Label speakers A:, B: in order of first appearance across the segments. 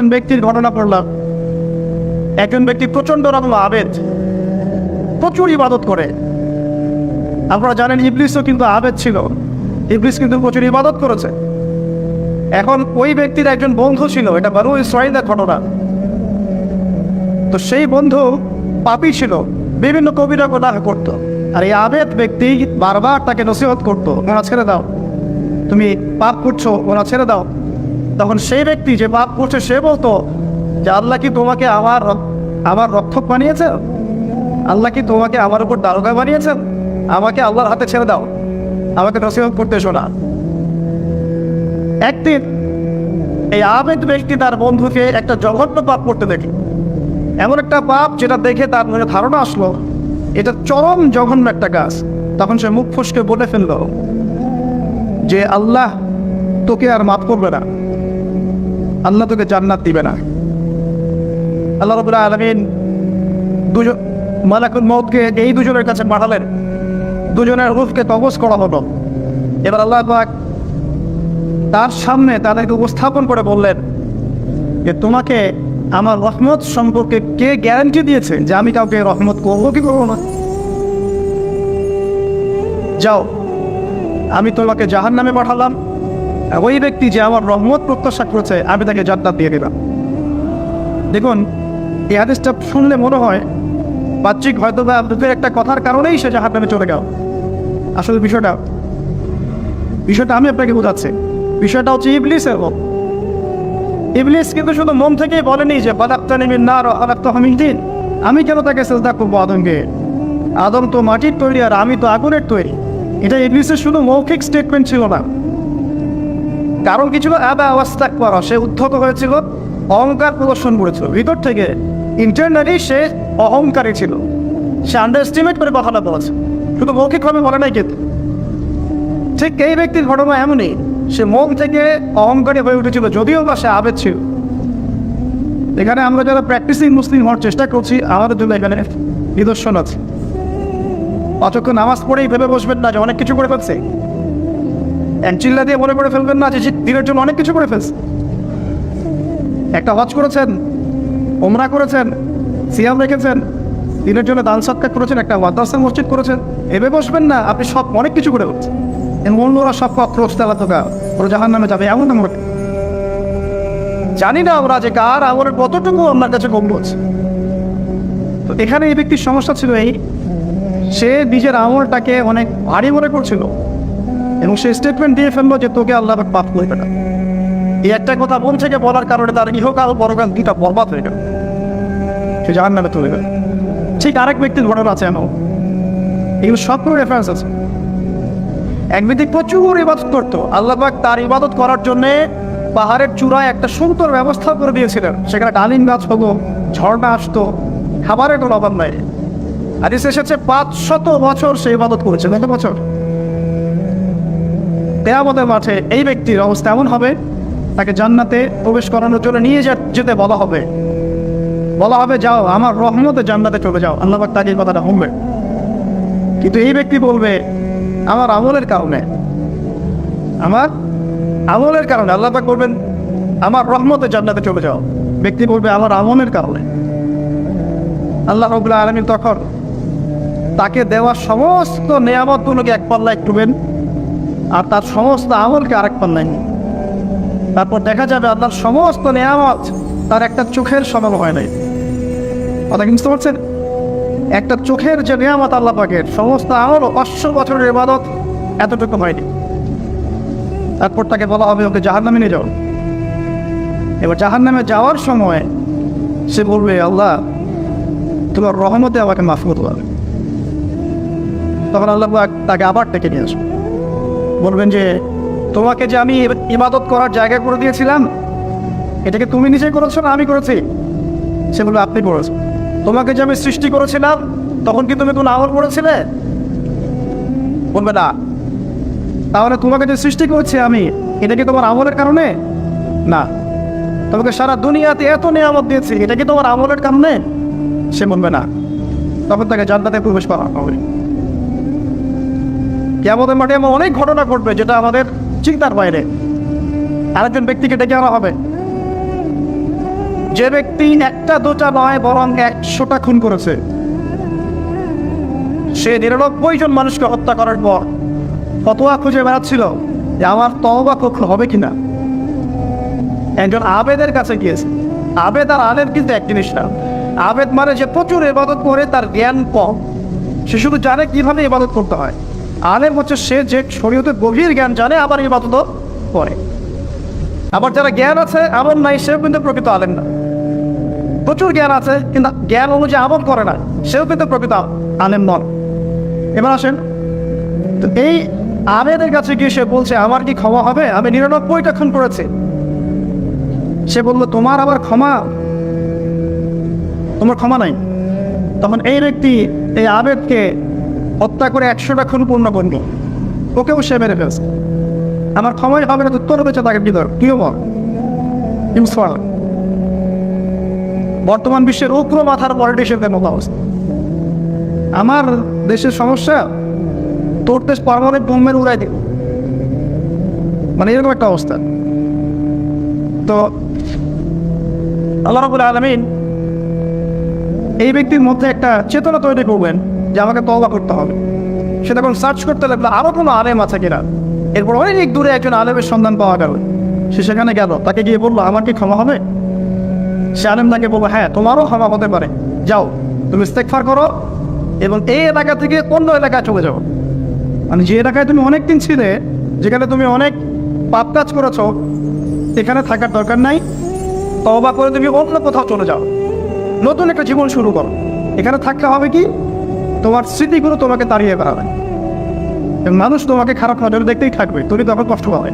A: একজন ব্যক্তির ঘটনা পড়লাম। একজন ব্যক্তি প্রচণ্ড রকম আবেদ, প্রচুর ইবাদত করে। আপনারা জানেন ইবলিসও কিন্তু আবেদ ছিল, ইবলিস কিন্তু প্রচুর ইবাদত করেছে। এখন ওই ব্যক্তির একজন বন্ধু ছিল, এটা বনু ইসরাঈলের ঘটনা। তো সেই বন্ধু পাপী ছিল, বিভিন্ন কবিরা গুনাহ করত। আর এই আবেদ ব্যক্তি বারবার তাকে নসিহত করতো, ওরা ছেড়ে দাও, তুমি পাপ করছো, ওরা ছেড়ে দাও। তখন সেই ব্যক্তি যে পাপ করছে সে বলতো যে আল্লাহ কি তোমাকে আমার রক্ষক বানিয়েছেন? আল্লাহ কি তোমাকে আমার উপর দারোগা বানিয়েছেন? আমাকে আল্লাহর হাতে ছেড়ে দাও, আমাকে নসিহত করতে এসো না। একদিন এই আবেদ ব্যক্তি তার বন্ধুকে একটা জঘন্য পাপ করতে দেখে, এমন একটা পাপ যেটা দেখে তার মনে ধারণা আসলো এটা চরম জঘন্য একটা কাজ। তখন সে মুখ ফসকে বলে ফেলল যে আল্লাহ তোকে আর মাফ করবে না, আল্লাহ তোকে জান্নাত দিবে না। আল্লাহ রাব্বুল আলামিন দুজন মালাকুল মউতকে এই দুজনের কাছে পাঠালেন, দুজনের রূহকে কবজ করা হলো। এবার আল্লাহ পাক তার সামনে তাদেরকে উপস্থাপন করে বললেন যে তোমাকে আমার রহমত সম্পর্কে কে গ্যারান্টি দিয়েছে যে আমি কাউকে রহমত করবো কি করবো না? যাও, আমি তোমাকে জাহান্নামে পাঠালাম, ওই ব্যক্তি যে আমার রহমত প্রত্যাশা করেছে আমি তাকে জান্নাত দিয়ে দিলাম। দেখুন, এই হাদিসটা শুনলে মনে হয় বাহ্যিক হয়তো বা আপনাদের একটা কথার কারণেই সে জাহান্নামে চলে গেল। আসলে বিষয়টা আমি আপনাকে বোঝাচ্ছি। বিষয়টা হচ্ছে ইবলিসের মত। ইবলিস কিন্তু শুধু মন থেকেই বলেনি যে খালাকতানি মিন নার ওয়া খালাকতাহু মিন তিন, আমি কেন তাকে সিজদা করবো আদমকে? আদম তো মাটির তৈরি আর আমি তো আগুনের তৈরি। এটা ইবলিসের শুধু মৌখিক স্টেটমেন্ট ছিল না, কারণ কিছু আবা ওয়াস্তাকবারা, সে উদ্ধত হয়েছিল, অহংকার প্রদর্শন করেছিল ভিতর থেকে। ইন্টারনালি সে অহংকারী ছিল, সে আন্ডারএস্টিমেট করে কথাটা বলেছে, শুধু মৌখিকভাবে বলে নাই। কিন্তু ঠিক এই ব্যক্তির ঘটনা এমনই, সে মন থেকে অহংকারী হয়ে উঠেছিল, যদিও বা সে আবেদ ছিল। এখানে আমরা যারা প্র্যাকটিসিং মুসলিম হওয়ার চেষ্টা করছি আমাদের জন্য এখানে নিদর্শন আছে। অতক্ষণ নামাজ পড়েই ভেবে বসবেন না যে অনেক কিছু করে ফেলছে, এক চিল্লা দিয়ে মনে করে ফেলবেন না যে দিনের জন্য অনেক কিছু করে ফেলছে। একটা হজ করেছেন, ওমরা করেছেন, সিয়াম রেখেছেন, দিনের জন্য দান সৎকার করেছেন, একটা মাদ্রাসা মসজিদ করেছেন, ভেবে বসবেন না আপনি সব অনেক কিছু করে ফেলছেন। অন্যরা সব ক্রোশতালা তোকা ওরা জাহান্নামে যাবে এমন আমরা জানি না আমরা যে কার আমলের কতটুকু আপনার কাছে কম বলছে। তো এখানে এই ব্যক্তির সমস্যা ছিল এই, সে নিজের আমলটাকে অনেক ভারী মনে করছিল এবং সে স্টেটমেন্ট দিয়ে ফেললো যে তোকে আল্লাহ পাপ করবে না। এই একটা কথা মন থেকে বলার কারণে তার ইহকাল পরকাল দুটা বরবাদ হয়ে গেল, সে জাহান্নামে চলে গেল। ঠিক আরেক ব্যক্তির ঘটনা আছে এমন, এগুলো সবগুলো রেফারেন্স আছে। এক ব্যক্তি প্রচুর ইবাদত করতো, আল্লাহ পাক তার ইবাদত করার জন্যে পাহাড়ের চূড়ায় একটা সুন্দর ব্যবস্থা করে দিয়েছিলেন। সেখানে ডালিম গাছ হলো, ঝর্ণা আসতো, খাবারের কোনো অভাব নাই। হাদিসে এসেছে 500 বছর সে ইবাদত করেছে। কত বছর? কিয়ামতের মাঠে এই ব্যক্তির অবস্থা এমন হবে, তাকে জান্নাতে প্রবেশ করানোর জন্য নিয়ে যেতে বলা হবে যাও আমার রহমতে জান্নাতে চলে যাও। আল্লাহ পাক তাকে এই কথাটা বলবে, কিন্তু এই ব্যক্তি বলবে আমার আমলের কারণে আল্লাহ পাক বলবেন আমার রহমতে জান্নাতে চলে যাও। ব্যক্তি বলবে আমার আমলের কারণে। আল্লাহ রাব্বুল আলামিন তখন তাকে দেওয়া সমস্ত নেয়ামতগুলোকে এক পাল্লায় তুলবেন আর তার সমস্ত আমলকে আরেক পাল্লায় নেন। তারপর দেখা যাবে আল্লাহর সমস্ত নেয়ামত তার একটা চোখের সমান হয় নাই। কথা বুঝতে পারছেন? একটা চোখের যে নেয়ামত আল্লাহ পাকের, সমস্ত আমল 500 বছরের ইবাদত এতটুকু হয়নি। তারপর তাকে বলা হবে ওকে জাহান্নামে নিয়ে যাও। এবার জাহান্নামে যাওয়ার সময় সে বলবে আল্লাহ তোমার রহমতে আমাকে মাফ করতে পারবে। তখন আল্লাহ তাকে আবার ডেকে নিয়ে আসবে, বলবেন যে তোমাকে যে আমি ইবাদত করার জায়গা করে দিয়েছিলাম এটাকে তুমি নিজেই করেছো না আমি করেছি? সে বলবে আপনি করেছো। তোমাকে যে আমি সৃষ্টি করেছিলাম তখন কি তুমি কোনো আমল করেছিলে? বলবে না। তাহলে তোমাকে যে সৃষ্টি করেছি আমি, এটা কি তোমার আমলের কারণে? না। তোমাকে সারা দুনিয়াতে এত নিয়ামত দিয়েছি, এটা কি তোমার আমলের কারণে? সে বলবে না। তখন তাকে জান্নাতে প্রবেশ করা হবে। কিয়ামতের মাঠে এমন অনেক ঘটনা ঘটবে যেটা আমাদের চিন্তার বাইরে। আরেকজন ব্যক্তিকে ডেকে আনা হবে, যে ব্যক্তি একটা দুটা নয় বরং 100টা খুন করেছে, সে 99 জন মানুষকে হত্যা করার পর ফতোয়া খুঁজে বেড়াচ্ছিল যে আমার তওবা কখন হবে কিনা। একজন আবেদের কাছে গিয়েছে। আবেদ আর আলেম কিন্তু এক জিনিস না। আবেদ মানে যে প্রচুর ইবাদত করে, তার জ্ঞান কম, সে শুধু জানে কিভাবে ইবাদত করতে হয়। আলেম হচ্ছে সে যে শরীয়তের গভীর জ্ঞান জানে, আবার ইবাদতও করে। আবার যারা জ্ঞান আছে আমল নাই, সেও কিন্তু প্রকৃত আলেম না। প্রচুর জ্ঞান আছে কিন্তু জ্ঞান অনুযায়ী আমল করে না, সেও কিন্তু প্রকৃত আলেম নন। এবার আসেন, তো এই আবেদের কাছে গিয়ে সে বলছে আমার কি ক্ষমা হবে, আমি 99টা খুন করেছি। সে বলল তোমার আবার ক্ষমা, তোমার ক্ষমা নাই। তখন এই ব্যক্তি এই আবেদকে হত্যা করে 100টা খুন পূর্ণ করল, ওকেও সে মেরে ফেলছে। আমার ক্ষমাই হবে না, তো তোর বেঁচে তাকে কি দরকার, কিও বল। বর্তমান বিশ্বের উগ্র মাথার পলিটিশিয়ানদের মতো অবস্থা। আমার দেশের সমস্যা, তোর দেশ পারমাণবিক বোমের উড়াই দিল, মানে এরকম একটা অবস্থা। তো আল্লাহ রাব্বুল আলামিন এই ব্যক্তির মধ্যে একটা চেতনা তৈরি করবেন যে আমাকে তওবা করতে হবে। সে তখন সার্চ করতে লাগলো আরও কোনো আলেম আছে কিনা। এরপর অনেক দূরে একজন আলেমের সন্ধান পাওয়া গেল। সে সেখানে গেল, তাকে গিয়ে বললো আমার কি ক্ষমা হবে। সে আলেম তাকে বলবো হ্যাঁ তোমারও ক্ষমা হতে পারে, যাও তুমি ইস্তেগফার করো এবং এই এলাকা থেকে অন্য এলাকায় চলে যাও। মানে যে এলাকায় তুমি অনেক দিন ছিলে, যেখানে তুমি অনেক পাপ কাজ করেছো, এখানে থাকার দরকার নাই। তওবা করে তুমি অন্য কোথাও চলে যাও, নতুন একটা জীবন শুরু করো। এখানে থাকতে হবে কি, তোমার স্মৃতিগুলো তোমাকে তাড়িয়ে বেড়াবে এবং মানুষ তোমাকে খারাপ নজরে দেখতেই থাকবে, তুমি তখন কষ্ট পাবে।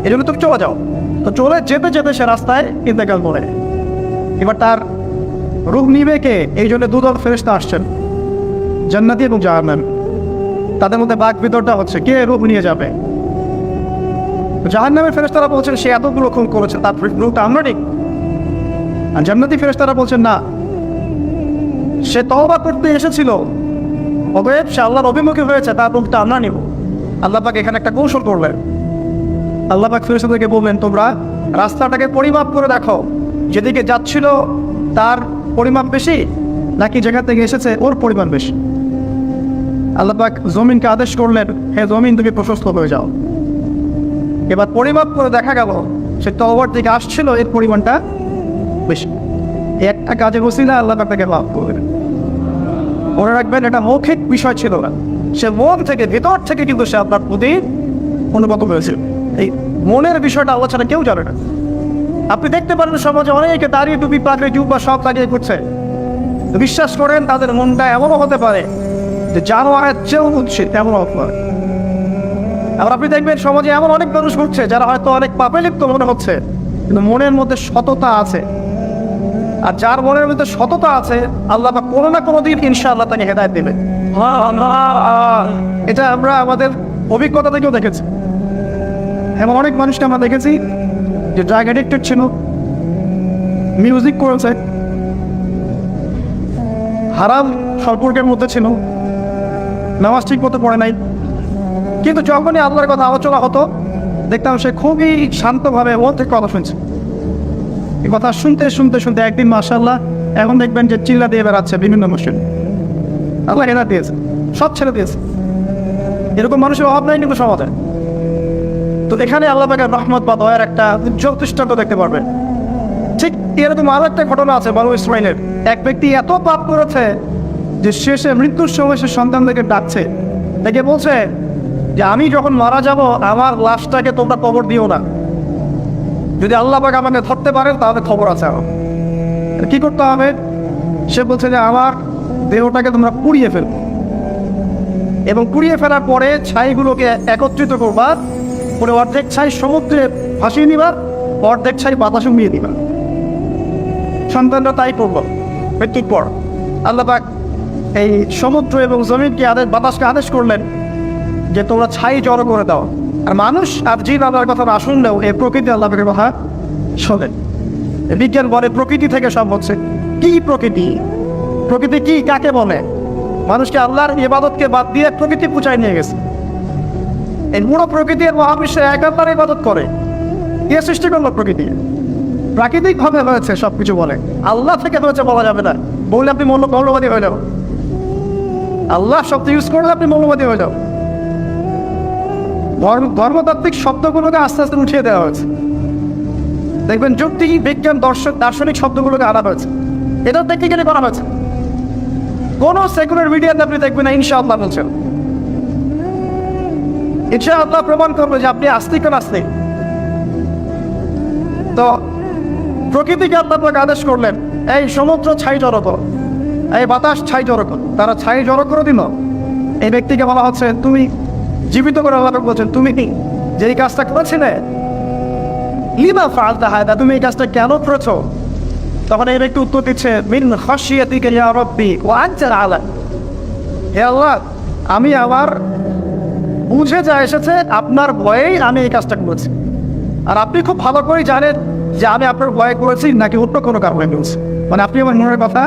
A: এই জন্য তুমি চলে যাও। তো চলে যেতে যেতে সে রাস্তায় ইন্তেকাল করে। এবার তার রূহ নিবে কে, এই জন্য দুদল ফেরেশতা আসছেন, জান্নাতি এবং জাহান্নামী। তাদের মধ্যে বাক বিতরটা হচ্ছে কে রূহ নিয়ে যাবে। জাহান্নামের ফেরেশতারা বলছেন সে এতগুলো খুন করেছে, তার রূহটা আমরা নিই। আর জান্নাতি ফেরেশতারা বলছেন না, সে তওবা করতে এসেছিল, অতএব সে আল্লাহর অভিমুখী হয়েছে, তার রূহটা আমরা নিব। আল্লাহ পাক এখানে একটা কৌশল করলেন। আল্লাহ পাক ফেরেশতাদেরকে বললেন তোমরা রাস্তাটাকে পরিমাপ করে দেখো, যেদিকে যাচ্ছিল তার পরিমাপ বেশি নাকি যেখান থেকে এসেছে ওর পরিমাণ বেশি। আল্লাহ পাক জমিনকে আদেশ করলেন হে জমিন তুমি প্রশস্ত হয়ে যাও। এবার পরিমাপ করে দেখা গেল সে তওবার দিকে আসছিল, এর পরিমাণটা বেশি। একটা কাজে ওসিলা আল্লাহ পাক তাকে মাফ করবেন। মনে রাখবেন এটা মৌখিক বিষয় ছিল না, সে মন থেকে ভেতর থেকে কিন্তু সে আপনার প্রতি অনুগত হয়েছিল। এই মনের বিষয়টা আল্লাহ ছাড়া কেউ জানে না। আপনি দেখতে পারেন সমাজে অনেকে দাঁড়িয়ে টুপি পাগড়ি জুব্বা সব লাগিয়ে করছে, বিশ্বাস করেন তাদের মনটা এমনও হতে পারে যে জানোয়ারের চেয়েও হচ্ছে তেমন হতে পারে। আবার আপনি দেখবেন সমাজে এমন অনেক মানুষ ঘুরছে যারা হয়তো অনেক পাপে লিপ্ত মনে হচ্ছে, কিন্তু মনের মধ্যে সততা আছে। আর যার মনের মধ্যে সততা আছে আল্লাহ বা কোনো না কোনো দিন ইনশাআল্লাহ তাকে হেদায়েত দেবে। এটা আমরা আমাদের অভিজ্ঞতা থেকেও দেখেছি। এমন অনেক মানুষকে আমরা দেখেছি যে ড্রাগ অ্যাডিক্টেড ছিল, মিউজিক করেছে, হারাম সম্পর্কের মধ্যে ছিল, নামাজ ঠিক মতো পড়ে নাই, কিন্তু যখনই আল্লাহর কথা আলোচনা হতো দেখতাম সে খুবই শান্তভাবে মন থেকে কথা শুনছে। এই কথা শুনতে শুনতে শুনতে একদিন মাশাআল্লাহ এখন দেখবেন যে চিল্লা দিয়ে বেড়াচ্ছে বিভিন্ন মসজিদে। আল্লাহ হেদায়েত দিয়েছে, সব ছেড়ে দিয়েছে। এরকম মানুষের অভাব নাই কিন্তু সমাজে। তো এখানে আল্লাহ পাকের রহমত বা দয়ার একটা উজ্জ্বল দৃষ্টান্ত দেখতে পারবেন। ঠিক এরকম আরো একটা ঘটনা আছে বনু ইসরাঈলের। এক ব্যক্তি এত পাপ করেছে যে শেষে মৃত্যুর সময় সে সন্তানদেরকে ডাকছে, ডেকে বলছে যে আমি যখন মারা যাব আমার লাশটাকে তোমরা কবর দিও না, যদি আল্লাহ পাক আমাকে ধরতে পারেন তাহলে খবর আছে আমার। কি করতে হবে? সে বলছে যে আমার দেহটাকে তোমরা পুড়িয়ে ফেলবে এবং পুড়িয়ে ফেলার পরে ছাইগুলোকে একত্রিত করবা, পরে অর্ধেক ছাই সমুদ্রে ভাসিয়ে দিবা, অর্ধেক ছাই বাতাসে উড়িয়ে দিবা। সন্তানরা তাই করব। মৃত্যুর পর আল্লাহ পাক এই সমুদ্র এবং জমিনকে বাতাসকে আদেশ করলেন যে তোমরা ছাই জড়ো করে দাও। আর মানুষ আর জিন আল্লাহর কথা না শুনলেও এই প্রকৃতি আল্লাহ পাকের কথা শোনেন। বিজ্ঞান বলে প্রকৃতি থেকে সব হচ্ছে। কি প্রকৃতি? প্রকৃতি কি, কাকে বলে? মানুষকে আল্লাহর ইবাদতকে বাদ দিয়ে প্রকৃতি পূজায় নিয়ে গেছে। এই পুরো প্রকৃতি আর মহাবিশ্বে এক আল্লাহর ইবাদত করে। কে সৃষ্টি করলো প্রকৃতি? প্রাকৃতিকভাবে হয়েছে সবকিছু বলে, আল্লাহ থেকে হয়েছে বলা যাবে না। বললে আপনি মৌলবাদী হয়ে যাও, আল্লাহ শব্দ ইউজ করলে আপনি মৌলবাদী হয়ে যাও। ধর্মতাত্ত্বিক শব্দগুলোকে আস্তে আস্তে উঠিয়ে দেওয়া হয়েছে। দেখবেন যুক্তি, বিজ্ঞান, দার্শনিক শব্দগুলোকে আনা হয়েছে, এটা টেকনিক্যালি করা হয়েছে। কোনো সেকুলার মিডিয়াতে আপনি দেখবেন না ইনশাআল্লাহ বলছেন। ইনশাআল্লাহ প্রমাণ করবে যে আপনি আস্তিক না নাস্তিক। তো প্রকৃতিকে আপনাকে আদেশ করলেন, এই সমুদ্র ছাই জড়ো কর, এই বাতাস ছাই জড়ো কর। তারা ছাই জড়ো করে দিল। এই ব্যক্তিকে বলা হচ্ছে, তুমি জীবিত করে আল্লাহ বলছেন, তুমি কি যে এই কাজটা করেছিলে, লিমা ফাআলতা হাদা, তুমি এই কাজটা কেন করেছো? তখন এই ব্যক্তি উত্তর দিচ্ছে, মিন খাশিয়াতিকা ইয়া রাব্বি ওয়া আনতা আলা। হে আল্লাহ, আমি আমার বুঝে যা এসেছে আপনার ভয়েই আমি এই কাজটা করেছি, আর আপনি খুব ভালো করেই জানেন যে আমি আপনার ভয়ে করেছি নাকি অন্য কোনো কারণে করেছি। মানে আপনি আমার মনের কথা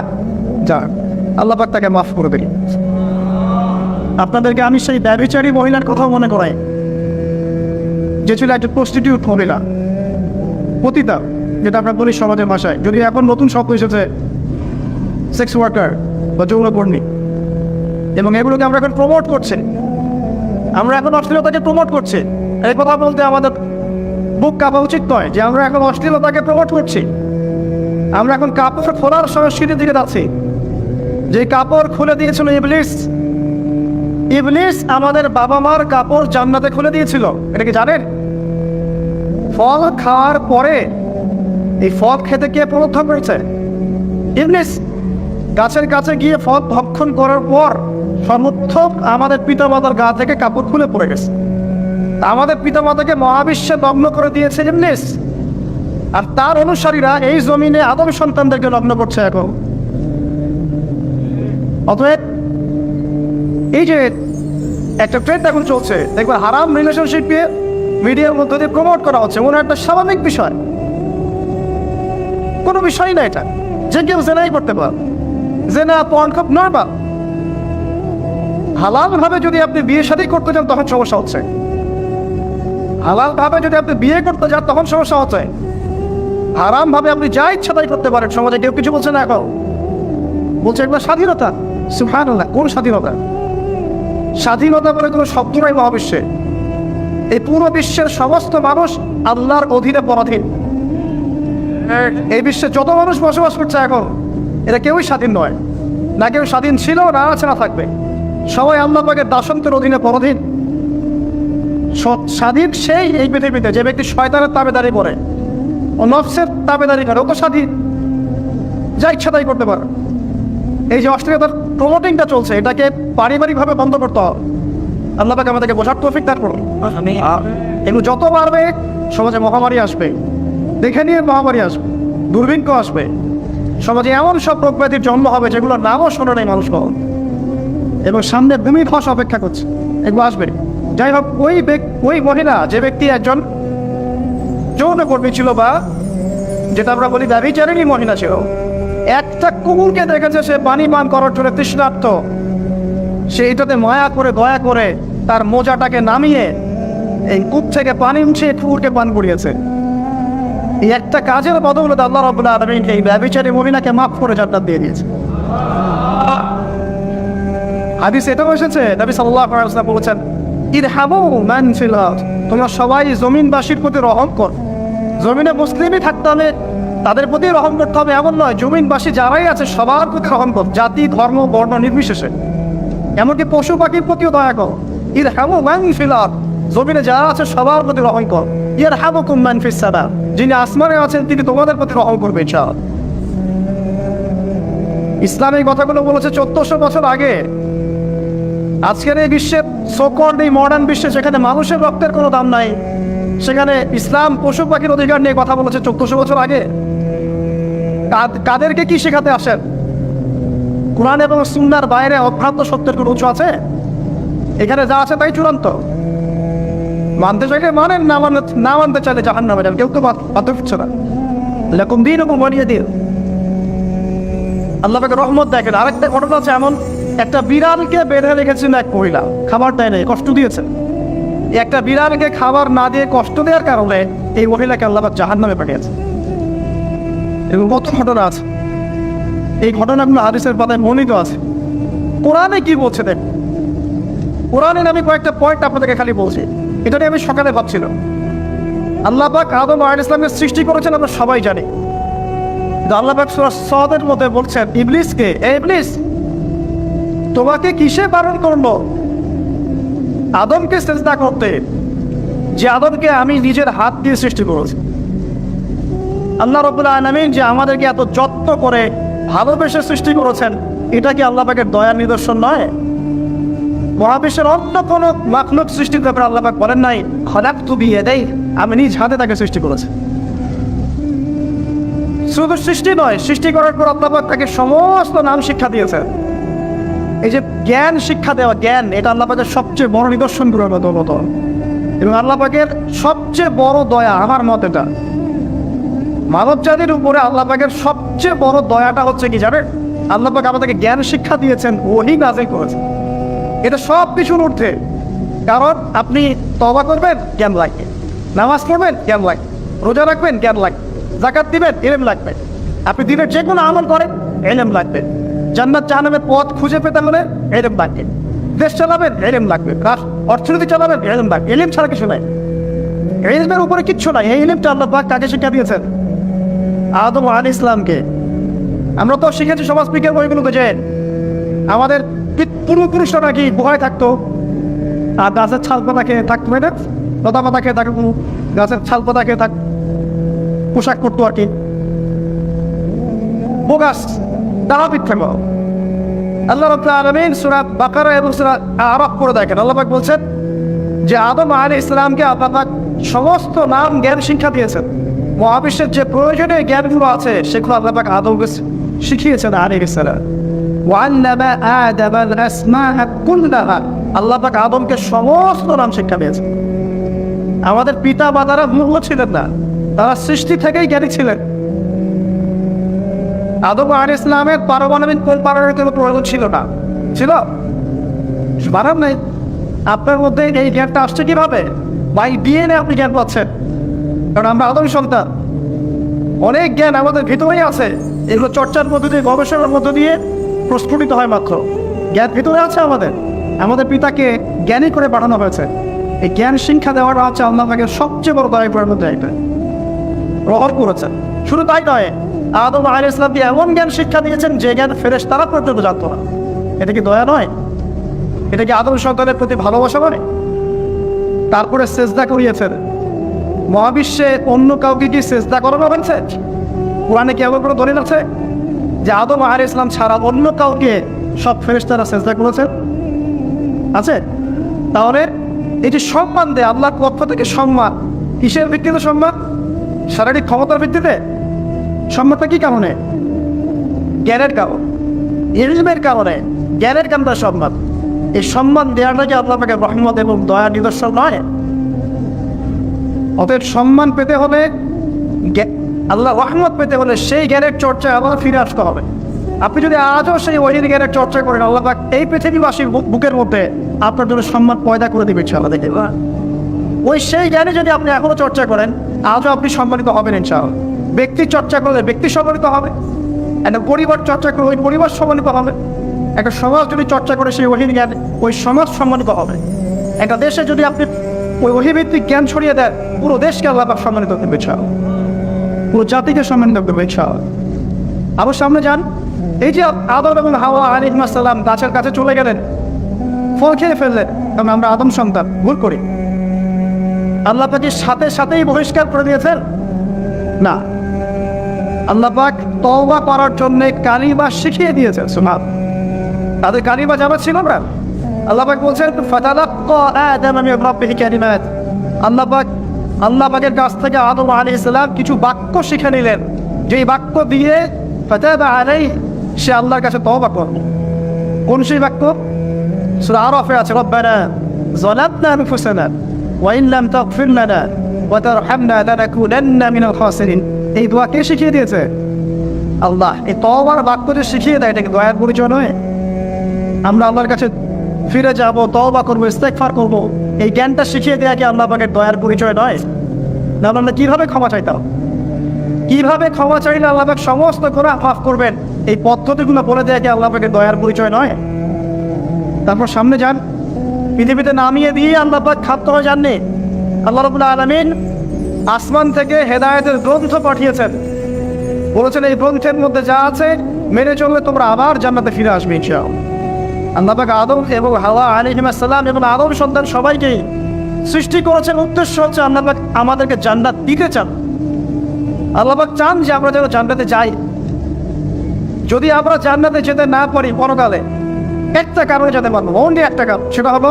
A: জানেন। আল্লাহ পাক তাকে মাফ করে দিলেন। আপনাদেরকে আমি সেই ব্যভিচারী মহিলার কথা মনে করাই, যে ছিল একটা প্রস্টিটিউট মহিলা, পতিতা, যেটা আমরা বলি সমাজের ভাষায়। যদি এখন নতুন শব্দ এসেছে সেক্স ওয়ার্কার বা যৌনকর্মী, এবং এগুলোকে আমরা এখন প্রমোট করছি। আমরা এখন অশ্লীলতাকে প্রমোট করছি। এই কথা বলতে আমাদের বুক কাঁপা উচিত নয় যে আমরা এখন অশ্লীলতাকে প্রমোট করছি। আমরা এখন কাপড় খোলার সংস্কৃতির দিকে যাচ্ছি, যে কাপড় খুলে দিয়েছিল ইবলিস। ইবলিস আমাদের বাবা মার কাপড় জান্নাতে খুলে দিয়েছিল, এটা কি জানেন? ফল খাওয়ার পরে এই ফল খেতে কে প্রলুব্ধ করেছে? ইবলিস। গাছের কাছে গিয়ে ফল ভক্ষণ করার পর সর্বপ্রথম আমাদের পিতামাতার গা থেকে কাপড় খুলে পড়ে গেছে। আমাদের পিতামাতাকে মহাবিশ্বে নগ্ন করে দিয়েছে ইবলিস, আর তার অনুসারীরা এই জমিনে আদম সন্তানদেরকে নগ্ন করছে এখন। অতএব এই যে একটা ট্রেন্ড এখন চলছে, দেখবে হারাম রিলেশনশিপকে মিডিয়ার মধ্যে দিয়ে প্রমোট করা হচ্ছে, মনে একটা স্বাভাবিক বিষয়, কোনো বিষয় না এটা, যে কেউ জেনাই করতে পারে, জেনা পর্ন খুব নরমাল। হালাল ভাবে যদি আপনি বিয়ে শাদী করতে যান তখন সমস্যা হচ্ছে, হালাল ভাবে যদি আপনি বিয়ে করতে যান তখন সমস্যা হচ্ছে। হারাম ভাবে আপনি যা ইচ্ছা তাই করতে পারেন, সমাজে কেউ কিছু বলছে না। এখন বলছে এগুলো স্বাধীনতা। সুবহানাল্লাহ, কোন স্বাধীনতা? স্বাধীনতা বলে কোনো শব্দ নাই মহাবিশ্বে। এই পুরো বিশ্বের সমস্ত মানুষ আল্লাহর অধীনে পরাধীন। এই বিশ্বে যত মানুষ বসবাস করছে এখন, এরা কেউই স্বাধীন নয়, না কেউ স্বাধীন ছিল, না আছে, না থাকবে। সবাই আল্লাহ পাকের দাসত্বের অধীনে পরাধীন। স্বাধীন সেই এই পৃথিবীতে যে ব্যক্তি শয়তানের তাবেদারি করে, ও নফসের তাবেদারি করে, ও তো স্বাধীন, যা ইচ্ছা তাই করতে পারে। এই যে অশ্লীলতার প্রমোটিংটা চলছে, এটাকে পারিবারিকভাবে বন্ধ করতে হবে। আল্লাহ পাক আমাদেরকে বোঝার তৌফিক দান করুন। এগুলো যত বাড়বে সমাজে মহামারী আসবে, দেখে নিয়ে মহামারী আসবে, দুর্ভিক্ষ আসবে, সমাজে এমন সব রোগ ব্যাধির জন্ম হবে যেগুলোর নামও শোনে নাই মানুষ কখন, এবং সামনে ভূমিধস অপেক্ষা করছে, এগুলো আসবে। যাই হোক, ওই মহিলা, যে ব্যক্তি একজন যৌনকর্মী ছিল, বা যেটা আমরা বলি ব্যভিচারিণী মহিলা ছিল, একটা কুকুরকে দেখেছে সে পানি পান করার জন্য তৃষ্ণার্ত, সে এটাতে মায়া করে দয়া করে তার মোজাটাকে নামিয়ে এই কূপ থেকে পানি উঠিয়ে কুকুরকে পান করিয়েছে। এই একটা কাজের বদৌলতে আল্লাহ রাব্বুল আলামিন এই ব্যভিচারী মহিলাকে মাফ করে জান্নাত দিয়ে দিয়েছে। হাদিসে এটাও এসেছে, নবী সাল্লাল্লাহু আলাইহি ওয়াসাল্লাম বলেছেন, ইরহামু মান ফিল আরদ, তোমরা সবাই জমিনবাসীর প্রতি রহম কর। জমিনে মুসলিমই থাকতে হলে তাদের প্রতি রহম করতে হবে এমন নয়, জমিনবাসী যারাই আছে সবার প্রতি রহম কর, জাতি, ধর্ম, বর্ণ নির্বিশেষে। এমনকি পশু পাখির প্রতিও দয়া কর। ইরহামু মান ফিল আরদ, জমিনে যারা আছে সবার প্রতি রহম কর। ইয়ারহামুকুম মান ফিস সামা, যিনি আসমানে আছেন তিনি তোমাদের প্রতি রহম করবেন ইনশাআল্লাহ। ইসলাম এই কথাগুলো বলেছে 1400 বছর আগে। আজকের এই বিশ্বের সোকল্ড এই মডার্ন বিশ্বে, যেখানে মানুষের রক্তের কোনো দাম নাই, সেখানে ইসলাম পশু পাখির অধিকার নিয়ে কথা বলেছে 1400 বছর আগে। কাদেরকে কি শেখাতে আসেন? কোরআন এবং সুন্নাহর বাইরে অভ্রান্ত সত্যের কোনো উৎস আছে? এখানে যা আছে তাই চূড়ান্ত। মানতে চাইলে মানেন, না মানতে চাইলে জাহান্নামে যাবেন, কেউ তো বাধ্য করছে না। লাকুম দীনুকুম ওয়ালিয়া দীন। আল্লাহ পাকের রহমত দেখেন। আরেকটা ঘটনা আছে এমন, একটা বিড়ালকে বেঁধে রেখেছেন এক মহিলা, খাবার দেয় নাই, কষ্ট দিয়েছে। একটা বিড়ালকে খাবার না দিয়ে কষ্ট দেওয়ার কারণে এই মহিলাকে আল্লাহ পাক জাহান্নামে পাঠিয়েছে। এবং কত ঘটনা আছে, এই ঘটনাগুলো হাদিসের পাতায় বর্ণিত আছে। কোরআনে কি বলছে দেখ, কোরআনে আমি কয়েকটা পয়েন্ট আপনাদেরকে খালি বলছি, এটা নিয়ে আমি সকালে ভাবছিলাম। আল্লাহ পাক আদম আলাইহিস সালামকে সৃষ্টি করেছেন আমরা সবাই জানি। আল্লাহ পাক সূরা সাদের মধ্যে বলছেন ইবলিসকে, ইবলিস তোমাকে কিসে বারণ করলো আদমকে সিজদা করতে, যে আদমকে আমি নিজের হাত দিয়ে সৃষ্টি করেছি। আল্লাহ রাব্বুল আলামিন যে আমাদেরকে এত যত্ন করে ভালোবেসে সৃষ্টি করেছেন, এটা কি আল্লাহ পাকের দয়ার নিদর্শন নয়? মহাবিশ্বের অন্য কোনো মাখলুক সৃষ্টির ব্যাপারে আল্লাহ পাক বলেন নাই খলাকতু বিয়াদাই, আমি নিজ হাতে তাকে সৃষ্টি করেছি। শুধু সৃষ্টি নয়, সৃষ্টি করার পর আল্লাহ পাক তাকে সমস্ত নাম শিক্ষা দিয়েছেন। এই যে জ্ঞান শিক্ষা দেওয়া, জ্ঞান এটা আল্লাহ পাকের সবচেয়ে বড় নিদর্শন গুলোর মতো। এবং আল্লাহ পাকের সবচেয়ে বড় দয়া আমার মত এটা, মানব জাতির উপরে আল্লাহ পাকের সবচেয়ে বড় দয়াটা হচ্ছে কি জানেন? আল্লাহ পাক আমাদেরকে জ্ঞান শিক্ষা দিয়েছেন, ওহী নাযিল করেছেন। এটা সব কিছুর ঊর্ধ্বে। কারণ আপনি তওবা করবেন, জ্ঞান লাগবে। নামাজ পড়বেন, জ্ঞান লাগবে। রোজা রাখবেন, জ্ঞান লাগবে। যাকাত দিবেন, ইলম লাগবে। আপনি দিনের যে কোনো আমল করেন, ইলম লাগবে। জান্নাত জাহান্নামের পথ খুঁজে পেতে হলে ইলম লাগবে। দেশ চালাবেন, ইলম লাগবে। অর্থনীতি চালাবেন, ইলম লাগবে। ইলম ছাড়া কিছু নাই, ইলমের উপরে কিচ্ছু নাই। এই ইলমটা আল্লাহ পাক কাকে শিক্ষা দিয়েছেন? আদম আলাইহিস সালামকে। আমরা তো শিখেছি সমাজ বিজ্ঞান বইগুলোতে যে আমাদের পূর্বপুরুষরা নাকি গুহায় থাকতো, আর গাছের ছালপাতা খেয়ে থাকতো, না লতা পাতা খেয়ে থাকতো, গাছের ছালপাতা খেয়ে থাক পোশাক করতো আর কি, বোগাস তারা মিথ্যা গো। আল্লাহ রাব্বুল আলামিন সূরা বাকারা এবং সূরা আরাফ পড়ে দেখেন, আল্লাহ পাক বলছেন যে আদম আলাইহিস সালামকে আল্লাহ পাক সমস্ত নাম জ্ঞান শিক্ষা দিয়েছেন। মহাবিশ্বের যে প্রয়োজনীয় জ্ঞানগুলো আছে সেগুলো আল্লাহ পাক আদমকে শিখিয়েছেন আলাইহিস সালাম। ওয়াল্লামা আদাম আল আসমাআ কুল্লাহা, আল্লাহ পাক আদমকে সমস্ত নাম শিক্ষা দিয়েছেন। আমাদের পিতা মাতারা মূল্য ছিলেন না, তারা সৃষ্টি থেকেই জ্ঞানী ছিলেন। আদম আলাইহিস সালামের পারমাণবিক কম্পারের কোনো প্রয়োজন ছিল না, ছিল বানান নাই। আপনার মধ্যে এই জ্ঞানটা আসছে কিভাবে? বাই ডিএনএ আপনি জ্ঞান পাচ্ছেন, কারণ আমরা আদম সন্তান। অনেক জ্ঞান আমাদের ভিতরেই আছে, এগুলো চর্চার মধ্য দিয়ে, গবেষণার মধ্য দিয়ে প্রস্ফুটিত হয় মাত্র। জ্ঞান ভিতরে আছে আমাদের, আমাদের পিতাকে জ্ঞানী করে পাঠানো হয়েছে। এই জ্ঞান শিক্ষা দেওয়াটা হচ্ছে আল্লাহ পাকের সবচেয়ে বড় দয়ার মধ্যে একটা রহর করেছেন। শুধু তাই নয়, আদম আলাইহিস সালামকে এমন জ্ঞান শিক্ষা দিয়েছেন যে জ্ঞান ফেরেশতারা পর্যন্ত জানতো না। এটা কি দয়া নয়? এটা কি আদম সন্তানের প্রতি ভালোবাসা নয়? তারপরে সেজদা করিয়েছেন। মহাবিশ্বে অন্য কাউকে কি সেজদা করানো হয়েছে? কোরআনে কি এমন কোনো দলিল আছে যে আদম আলাইহিস সালাম ছাড়া অন্য কাউকে সব ফেরেশতারা সেজদা করেছেন? আছে? তাহলে এই যে সম্মান দেয় আল্লাহর পক্ষ থেকে, সম্মান কিসের ভিত্তিতে? সম্মান শারীরিক ক্ষমতার ভিত্তিতে? সম্মানটা কি কারণে? জ্ঞানের কারণ, ইলমের কারণে, জ্ঞানের কারণে সম্মান। এই সম্মান দেওয়াটা কি আল্লাহ পাকের রহমত এবং দয়ার নিদর্শন নয়? অতএব সম্মান পেতে হলে, আল্লাহ রহমত পেতে হলে সেই জ্ঞানের চর্চায় আবার ফিরে আসতে হবে। আপনি যদি আজও সেই ওহির জ্ঞানের চর্চা করেন, আল্লাহ পাক এই পৃথিবীবাসীর বুকের মধ্যে আপনার জন্য সম্মান পয়দা করে দেবে ইনশাআল্লাহ। দেখে ওই সেই জ্ঞানে যদি আপনি এখনো চর্চা করেন, আজও আপনি সম্মানিত হবেন ইনশাআল্লাহ। ব্যক্তির চর্চা করলে ব্যক্তি সম্মানিত হবে, একটা পরিবার চর্চা করলে ওই পরিবার সম্মানিত হবে, একটা সমাজ যদি চর্চা করে সেই ওহির জ্ঞান, ওই সমাজ সম্মানিত হবে। একটা দেশে যদি আপনি ওই ওহিভিত্তিক জ্ঞান ছড়িয়ে দেন, পুরো দেশকে আল্লাহ পাক সম্মানিত করবে ইনশাআল্লাহ, পুরো জাতিকে সম্মানিত করবে ইনশাআল্লাহ। আবার সামনে যান, এই যে আদম এবং হাওয়া আলাইহিস সালাম গাছের কাছে চলে গেলেন, ফল খেয়ে ফেললেন, কারণ আমরা আদম সন্তান, ভুল করি। আল্লাহ পাক সাথে সাথেই বহিষ্কার করে দিয়েছেন না, আল্লাহ পাক তওবা করার জন্য কালিমা শিখিয়ে দিয়েছেন। সুবহান, তাদের কালিমা জানা ছিল না। আল্লাহ পাক বলছেন ফাতালাক্কা আদম মিন রাব্বিহি কালিমাত, আল্লাহ পাকের কাছ থেকে আদম আলাইহিস সালাম কিছু বাক্য শিখে নিলেন, যেই বাক্য দিয়ে ফাতাবা আলাইহি, সে আল্লাহর কাছে তওবা করল। কোন সেই বাক্য? সূরা আরাফে আছে, রব্বানা যালামনা আনফুসানা ওয়া ইন লাম তাগফির লানা ওয়া তারহামনা লানাকুনান্না মিনাল খাসিরিন। এই দোয়া কে শিখিয়ে দিয়েছে? আল্লাহ। এই তওবার বাক্য যে শিখিয়ে দেয়, এটা কি দয়ার পরিচয় নয়? আমরা আল্লাহর কাছে ফিরে যাব, তওবা করবো, ইস্তেগফার করবো, এই জ্ঞানটা শিখিয়ে দেয়া কি আল্লাহ পাকের দয়ার পরিচয় নয়? না আমরা কিভাবে ক্ষমা চাইতাম? কিভাবে ক্ষমা চাইলে আল্লাহ পাক সমস্ত গুনাহ মাফ করবেন, এই পদ্ধতিগুলো বলে দেয় কি আল্লাহ পাকের দয়ার পরিচয় নয়? তারপর সামনে যান, পৃথিবীতে নামিয়ে দিয়ে আল্লাহ পাক খাদ্য হয়ে যাননি। আল্লাহ রাব্বুল আলামিন আসমান থেকে হেদায়েতের গ্রন্থ পাঠিয়েছেন, বলেছেন এই গ্রন্থের মধ্যে যা আছে মেনে চললে তোমরা আবার জান্নাতে ফিরে আসবে ইনশাআল্লাহ। আল্লাহ পাক আদম এবং হাওয়া আলাইহিস সালাম এবং আদম সন্তান সবাইকেই সৃষ্টি করেছেন, উদ্দেশ্য হচ্ছে আল্লাহ পাক আমাদেরকে জান্নাত দিতে চান। আল্লাহ পাক চান যে আমরা যেন জান্নাতে যাই। যদি আমরা জান্নাতে যেতে না পারি পরকালে, একটা কারণে যেতে পারবো, অনলি একটা কারণ, সেটা হলো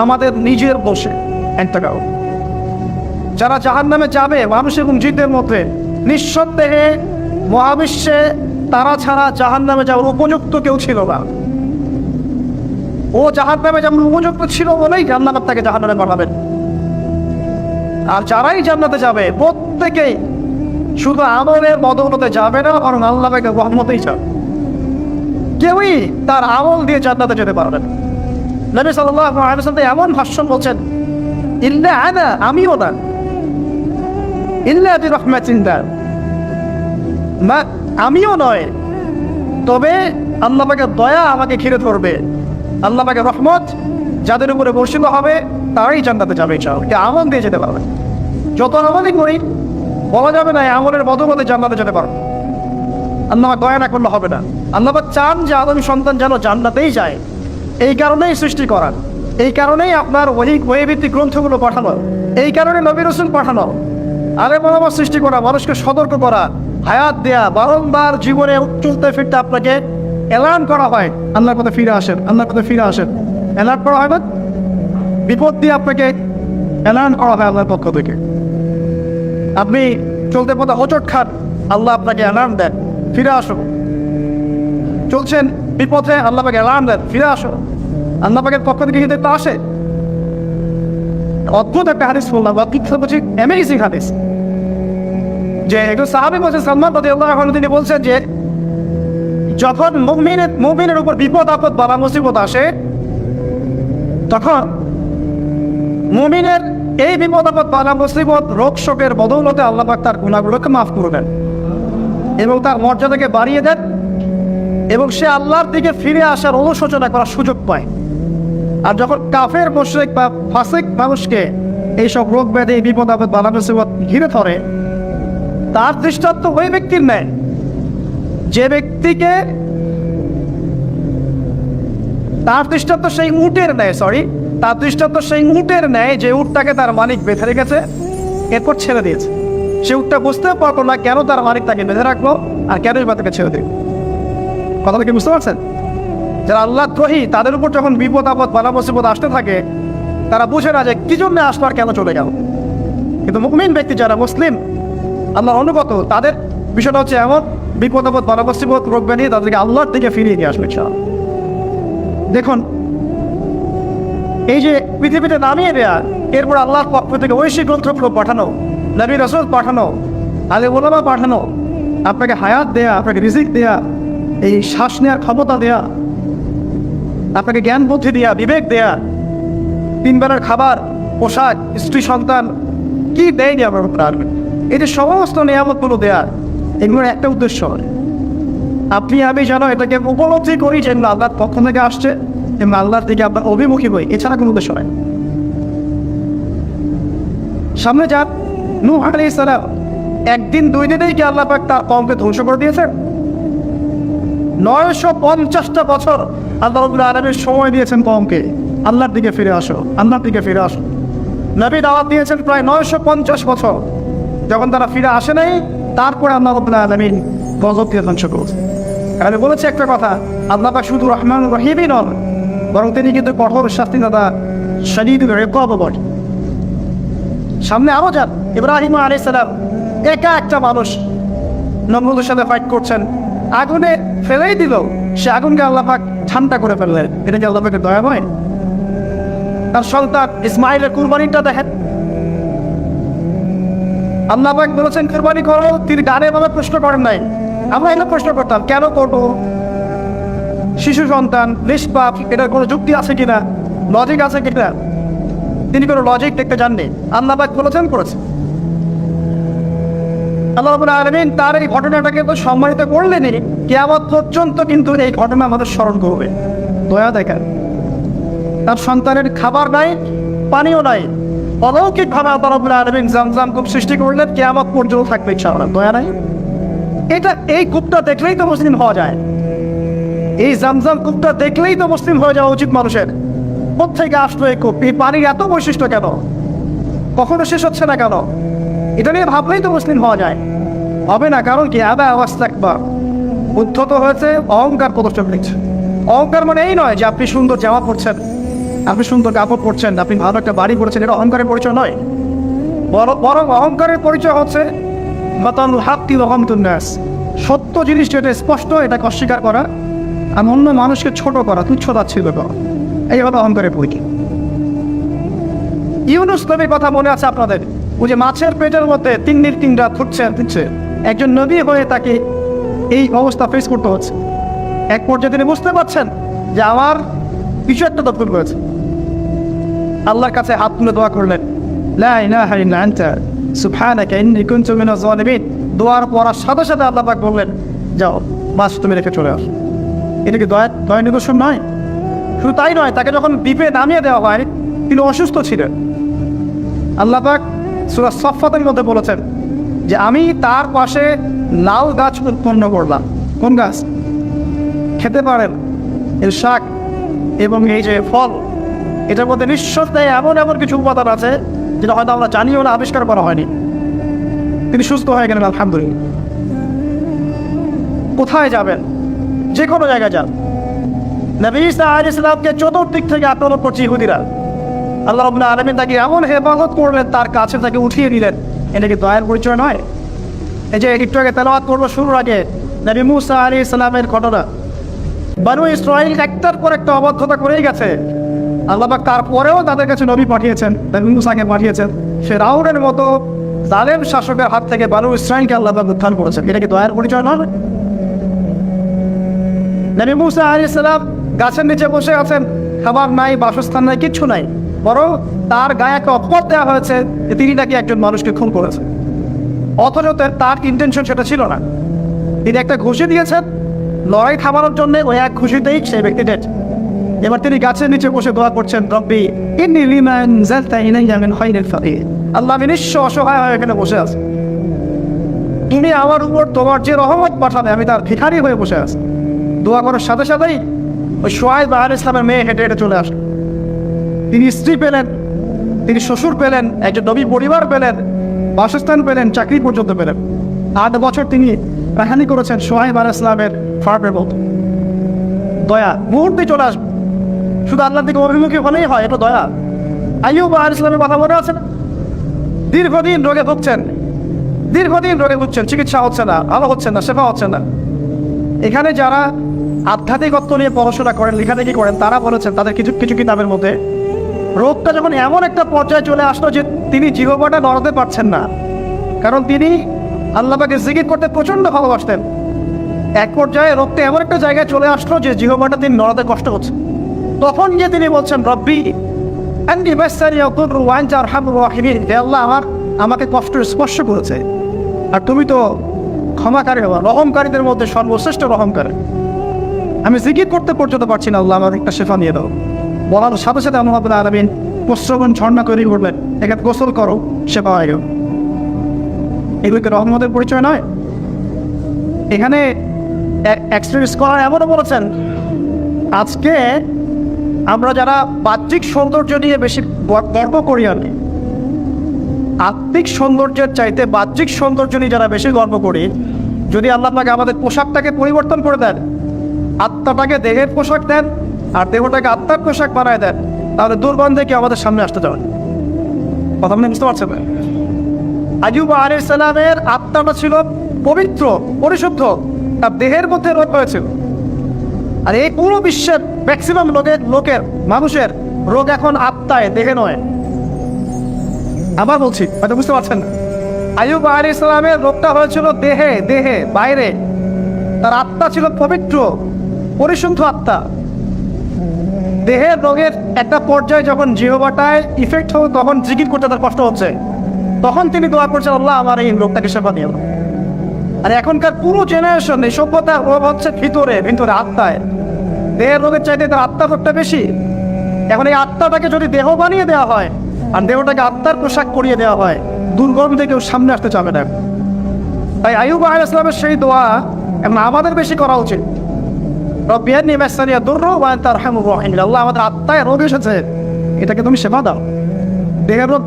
A: আমাদের নিজের দোষে। একটা কারণ, যারা জাহান্নামে যাবে মানুষ এবং জিনদের মধ্যে, নিঃসন্দেহে মহাবিশ্বে তারা ছাড়া জাহান্নামে যাওয়ার উপযুক্ত কেউ ছিল না। ও জাহান্নামে যেমন উপযুক্ত ছিল বলেই আল্লাহ তাকে জাহান্নামে পাঠাবেন। আর যারাই জান্নাতে যাবে প্রত্যেকেই শুধু আমলের বদৌলতে যাবে না, বরং আল্লাহ পাকের রহমতেই যাবে। কেউই তার আমল দিয়ে জান্নাতে যেতে পারবে না। নবী সাল্লাল্লাহু আলাইহি ওয়াসাল্লাম এমন ভাষণ বলছেন, ইল্লা আনা, আমিও না, ইল্লা বিরহমাতিল্লাহ, আমিও নয়, তবে আল্লাহ পাকের দয়া আমাকে ঘিরে ধরবে। আল্লাহ পাকের রহমত যাদের উপরে বর্ষিত হবে তারাই জান্নাতে যাবে ইনশাআল্লাহ। কে আমল দিয়ে যেতে পারবে। যত আমলই করি বলা যাবে না আমলের বদৌলতে জান্নাতে যেতে পারবে। আল্লাহ পাক দয়া না করলে হবে না। আল্লাহ পাক চান যে আদম সন্তান যেন জান্নাতেই যায়। এই কারণেই সৃষ্টি করার, এই কারণেই আপনার ওহীভিত্তিক গ্রন্থগুলো পাঠানো, এই কারণে নবী রাসূল পাঠানো, আলেম ওলামা সৃষ্টি করা, মানুষকে সতর্ক করা, হায়াত দেয়া, বারংবার জীবনে চলতে ফিরতে আপনাকে এলান করা হয় আল্লাহর পথে ফিরে আসেন, আল্লাহর পথে ফিরে আসেন। এলান করা হয় না, বিপদ দিয়ে আপনাকে এলান করা হয় আল্লাহর পক্ষ থেকে। আপনি চলতে পথে হোঁচট খান, আল্লাহ আপনাকে এলান দেন, ফিরে আসো। চলছেন বিপথে, আল্লাহ পাকে এলান দেন, ফিরে আসো। আল্লাহ পাকের পক্ষ থেকে কিন্তু একটা আসে। অদ্ভুত একটা হাদিস বললাম, বলছি অ্যামেজিং হাদিস, যে একজন সাহাবী বলছেন, সালমান রাদিয়াল্লাহু আনহু, তিনি বলছেন যে যখন মুমিনের উপর বিপদ আপদ বালা মুসিবত আসে, তখন মুমিনের এই বিপদ আপদ বালা মুসিবত রোগ শোকের বদৌলতে আল্লাহ পাক তার গুনাহগুলোকে মাফ করবেন এবং তার মর্যাদাকে বাড়িয়ে দেন, এবং সে আল্লাহর দিকে ফিরে আসার অনুশোচনা করার সুযোগ পায়। আর যখন কাফের মুশরিক বা ফাসিক মানুষকে এইসব রোগ ব্যাধি, বিপদ আপদ বালা মুসিবত ঘিরে ধরে, তার দৃষ্টান্ত ওই ব্যক্তির ন্যায় যে ব্যক্তিকে, তার দৃষ্টান্ত সেই উটের ন্যায়, তার দৃষ্টান্ত সেই উটের ন্যায় যে উটটাকে তার মালিক বেঁধে রেখেছে, এরপর ছেড়ে দিয়েছে। সে উটটা বুঝতে পারলো না কেন তার মালিক তাকে বেঁধে রাখলো আর কেন তাকে ছেড়ে দিল। কথাটা কি বুঝতে পারছেন? যারা আল্লাহ দ্রোহী, তাদের উপর যখন বিপদ আপদ বালা মুসিবত আসতে থাকে, তারা বুঝে না যে কি জন্য আসলো আর কেন চলে গেল। কিন্তু মুমিন ব্যক্তি যারা মুসলিম, আল্লাহর অনুগত, তাদের বিষয়টা হচ্ছে এমন, বিপদ আপদ বালা মুসিবত রোগ ব্যাধি তাদেরকে আল্লাহর দিকে ফিরিয়ে নিয়ে আসবে। দেখুন, এই যে পৃথিবীতে নামিয়ে দেয়া, এরপর আল্লাহর পক্ষ থেকে ঐশী গ্রন্থগুলো পাঠানো, নবী রাসূল পাঠানো, আলেম ওলামা পাঠানো, আপনাকে হায়াত দেয়া, আপনাকে রিজিক দেয়া, এই শ্বাস নেওয়ার ক্ষমতা দেয়া, আপনাকে জ্ঞান বুদ্ধি দেয়া, বিবেক দেয়া, 3 বেলার খাবার, পোশাক, স্ত্রী সন্তান, কি দেয়নি আমার আপনার, এই যে সমস্ত নিয়ামতগুলো দেয়া, এগুলোর একটা উদ্দেশ্য, আপনি আমি যেন এটাকে উপলব্ধি করি যে আল্লাহর পক্ষ থেকে আসছে এবং আল্লাহর দিকে আপনার অভিমুখী হই, এছাড়া কোনো উদ্দেশ্য নয়। সামনে যান, নূহ আলাইহিস সালাম, একদিন 2 দিনেই কি আল্লাহ পাক তার কওমকে ধ্বংস করে দিয়েছেন? 950টা বছর আল্লাহ রাব্বুল আলামিন সময় দিয়েছেন কওমকে, আল্লাহর দিকে ফিরে আসো, আল্লাহর দিকে ফিরে আসো। নবী দাওয়াত দিয়েছেন প্রায় 950 বছর। যখন তারা ফিরে আসে নাই, তারপরে আল্লাহ রাব্বুল আলামিন গজব দিয়ে ধ্বংস করেছেন। আমি বলেছি একটা কথা, আল্লাহ পাক শুধু রহমান রহিমই নন, বরং তিনি কিন্তু কঠোর শাস্তিদাতা, শদীদুল ইকাব বটে। সামনে আরো যান, ইব্রাহিম আলাইহিস সালাম, একা একটা মানুষ নমরুদের সাথে ফাইট করছেন, আগুনে ফেলেই দিল, সে আগুনকে আল্লাহ পাক ঠান্ডা করে ফেললেন। এটা কি আল্লাহ পাকের দয়া নয়? তার সন্তান ইসমাইলের কুরবানিটা দেখেন, আল্লাহ পাক বলেছেন কুরবানি করো, তিনি গানে ভাবে প্রশ্ন করেন নাই। আমরা এটা প্রশ্ন করতাম, কেন করবো? শিশু সন্তান, নিষ্পাপ, এটার কোনো যুক্তি আছে কিনা, লজিক আছে কিনা? তিনি কোনো লজিক দেখতে যাননি, আল্লাহ পাক বলেছেন করেছে। আল্লাহ রাব্বুল আলামিন তার এই ঘটনাটাকে তো সম্মানিত করলেনই, কিয়ামত পর্যন্ত কিন্তু এই ঘটনা আমাদের স্মরণ করবে। দয়া দেখেন, তার সন্তানের খাবার নাই, পানিও নাই, অলৌকিকভাবে আল্লাহ রাব্বুল আলামিন জামজাম কূপ সৃষ্টি করলেন, কিয়ামত পর্যন্ত থাকবে ইনশাআল্লাহ। দয়া নাই? এই কূপটা দেখলেই তো মুসলিম হওয়া যায়। এই জামজাম কূপটা দেখলেই তো মুসলিম হয়ে যাওয়া উচিত মানুষের। কোত্থেকে আসলো এই কূপ? এই পানির এত বৈশিষ্ট্য কেন? কখনো শেষ হচ্ছে না কেন? এটা নিয়ে ভাবলেই তো মুসলিম হওয়া যায়। হবে না, কারণ কি? আবা ওয়াস্তাকবার, উদ্ধত হয়েছে, অহংকার প্রদর্শন করছে। অহংকার মানে এই নয় যে আপনি সুন্দর জামা পরছেন, আপনি সুন্দর কাপড় পরছেন, আপনি ভালো একটা বাড়ি পড়েছেন, এটা অহংকারের পরিচয় নয়। বরং অহংকারের পরিচয় হচ্ছে বাতানুল হাক্কি ওয়া গামতুন নাস, সত্য জিনিস যেটা স্পষ্ট এটাকে অস্বীকার করা, আর অন্য মানুষকে ছোট করা, তুচ্ছতাচ্ছিল্য করা, এই হলো অহংকারের পরিচয়। ইউনুস নবীর কথা মনে আছে আপনাদের? ওই যে মাছের পেটের মধ্যে 3 দিন 3 রাত ঘুরছে, একজন নবী হয়ে তাকে এই অবস্থা ফেস করতে হচ্ছে। এক পর্যায়ে তিনি বুঝতে পারছেন যে আমার কিছু একটা তো ভুল হয়েছে। আল্লাহর কাছে হাত তুলে দোয়া করলেন, লা ইলাহা ইল্লা আনতা সুবহানাকা ইন্নী কুনতু মিনাজ জালিমিন। দোয়ার পড়ার সাথে সাথে আল্লাহ পাক বললেন, যাও মাছ তুমি রেখে চলে আস। এটা কি দয়া নিদর্শন নয়? শুধু তাই নয়, তাকে যখন দ্বীপে নামিয়ে দেওয়া হয়, তিনি অসুস্থ ছিলেন। আল্লাহ পাক সূরা সাফফাতের মধ্যে বলেছেন যে আমি তার পাশে লাউ গাছ উৎপন্ন করলাম। কোন গাছ? খেতে পারেন এর শাক এবং এই যে ফল, এটার মধ্যে নিঃসন্দেহে এমন কিছু উপাদান আছে যেটা হয়তো আমরা জানিও না, আবিষ্কার করা হয়নি। তিনি সুস্থ হয়ে গেলেন আলহামদুলিল্লাহ। কোথায় যাবেন? যে কোনো জায়গায় যান। নবী ঈসা আলাইহিস সালামকে চতুর্দিক থেকে আক্রমণ করছে ইহুদিরা। আল্লাহ রাব্বুল আলামিন তাকে এমন হেফাজত করলেন, তার কাছে তাকে উঠিয়ে দিলেন। এটা কি দয়ার পরিচয় নয়? এই যে একটু আগে তেলাওয়াত করবো শুরুর আগে নবী মুসা আলাইহিস সালামের ঘটনা। বনু ইসরাঈল একটার পর একটা অবাধ্যতা করেই গেছে। আল্লাহ পাক তারপরেও তাদের কাছে নবী পাঠিয়েছেন, নবী মুসাকে পাঠিয়েছেন। ফিরআউনের মতো জালেম শাসকের হাত থেকে বনু ইসরাঈলকে আল্লাহ পাক উদ্ধার করেছেন। এটা কি দয়ার পরিচয় নয়? নবী মুসা আলাইহিস সালাম গাছের নিচে বসে আছেন, খাবার নাই, বাসস্থান নাই, কিচ্ছু নাই, বরং তার গায়ে একটা অপবাদ দেওয়া হয়েছে যে তিনি নাকি একজন মানুষকে খুন করেছেন। অথচ তার ইন্টেনশন সেটা ছিল না। তিনি একটা ঘুষি দিয়েছেন লড়াই থামানোর জন্য, ওই এক ঘুষিতেই সেই ব্যক্তি ডেড। এবার তিনি গাছের নিচে বসে দোয়া করছেন, রব্বি ইন্নী লিমা আনজালতা ইলাইয়া মিন খায়রিন ফাকির। আল্লাহ, আমি নিঃস্ব অসহায় হয়ে এখানে বসে আছি, তুমি আমার উপর তোমার যে রহমত পাঠাবে আমি তার ভিখারি হয়ে বসে আছি। দোয়া করার সাথে সাথেই ওই শুআয়ব আলাইহিস সালামের মেয়ে হেঁটে হেঁটে চলে আসলো। তিনি স্ত্রী পেলেন, তিনি শ্বশুর পেলেন, একজন নবী পরিবার পেলেন, বাসস্থান পেলেন, চাকরি পর্যন্ত পেলেন। 8 বছর তিনি কাহিনী করেছেন শুআয়ব আলাইহিস সালামের ফার্মের মতো। দয়া মুহূর্তে চলে আসবে, শুধু আল্লাহর দিকে অভিমুখী হলেই হয়, এটা দয়া। আইয়ুব আলাইহিস সালামের কথা মনে আছে না? দীর্ঘদিন রোগে ভুগছেন, চিকিৎসা হচ্ছে না, ভালো হচ্ছে না, সেবা হচ্ছে না। এখানে যারা আধ্যাত্মিকত্ব নিয়ে পড়াশোনা করেন, লেখালেখি করেন, তারা বলেছেন তাদের কিছু কিতাবের মধ্যে রোগটা যখন এমন একটা পর্যায়ে চলে আসলো যে তিনি জিহ্বাটা নড়াতে পারছেন না, কারণ তিনি আল্লাহ পাকে জিকির করতে প্রচণ্ড ভালোবাসতেন। এক পর্যায়ে রোগটা এমন একটা জায়গায় চলে আসলো যে জিহ্বাটা তিনি নড়াতে কষ্ট হচ্ছে। তখন গিয়ে তিনি বলছেন, রব্বি আন্নী মাসানি আদ-দুররু ওয়া আনতা আরহামুর রাহিমিন। হে আল্লাহ, আমাকে কষ্ট স্পর্শ করেছে, আর তুমি তো ক্ষমাকারী হওয়া, রহমকারীদের মধ্যে সর্বশ্রেষ্ঠ রহমকারী। আমি জিকির করতে পর্যন্ত পারছি না, আল্লাহ আমার একটা শেফা নিয়ে দাও। বলার সাথে সাথে আল্লাহ রাব্বুল আলামিন প্রশ্রবণ ঝর্ণা তৈরি করলেন, এখানে গোসল করো, শেফা হয়ে গেল। এগুলিকে রহমতের পরিচয় নয়? এখানে এক্সপিরিয়েন্স করার এমনও বলেছেন, আজকে আমরা যারা বাহ্যিক সৌন্দর্য নিয়ে বেশি গর্ব করি, আর আত্মিক সৌন্দর্যের চাইতে বাহ্যিক সৌন্দর্য নিয়ে যারা বেশি গর্ব করি, যদি আল্লাহ পাক আমাদের পোশাকটাকে পরিবর্তন করে দেন, আত্মাটাকে দেহের পোশাক দেন আর দেহটাকে আত্মার পোশাক বানায় দেন, তাহলে দুর্গন্ধে কি আমাদের সামনে আসতে যাবে? কথা আপনি বুঝতে পারছেন? আইয়ুব আলাইহিস সালামের আত্মাটা ছিল পবিত্র, পরিশুদ্ধ, তার দেহের মধ্যে রোগ হয়েছিল। আর এই পুরো বিশ্বের ম্যাক্সিমাম মানুষের রোগ এখন আত্মায়, দেহে নয়। আবার বলছি, হয়তো বুঝতে পারছেন না। আইয়ুব আলাইহিস সালামের রোগটা হয়েছিল দেহে, বাইরে। তার আত্মা ছিল পবিত্র, পরিশুদ্ধ আত্মা। দেহের রোগের একটা পর্যায়ে যখন জিহ্বাটায় ইফেক্ট হবে, তখন জিকির করতে তার কষ্ট হচ্ছে, তখন তিনি দোয়া করছেন, আল্লাহ আমার এই রোগটাকে সেবা দিয়ে দাও। আর এখনকার পুরো জেনারেশন এই সভ্যতার রোগ হচ্ছে ভিতরে ভিতরে আত্মায়। দেহের রোগের চাইতে তার আত্মার রোগটা বেশি। এখন এই আত্মাটাকে যদি দেহ বানিয়ে দেওয়া হয় আর দেহটাকে আত্মার পোশাক পরিয়ে দেওয়া হয়, দুর্গম থেকে কেউ সামনে আসতে চাবে না। তাই আইয়ুব আলাইহিস সালামের সেই দোয়া এখন আমাদের বেশি করা উচিত। রব্বি আন্নী মাসানিয়া দুররু ওয়া আনতা আরহামুর রাহিমিন। আল্লাহ, আমাদের আত্মায় রোগ এসেছে, এটাকে তুমি সেবা দাও। দেহের রোগ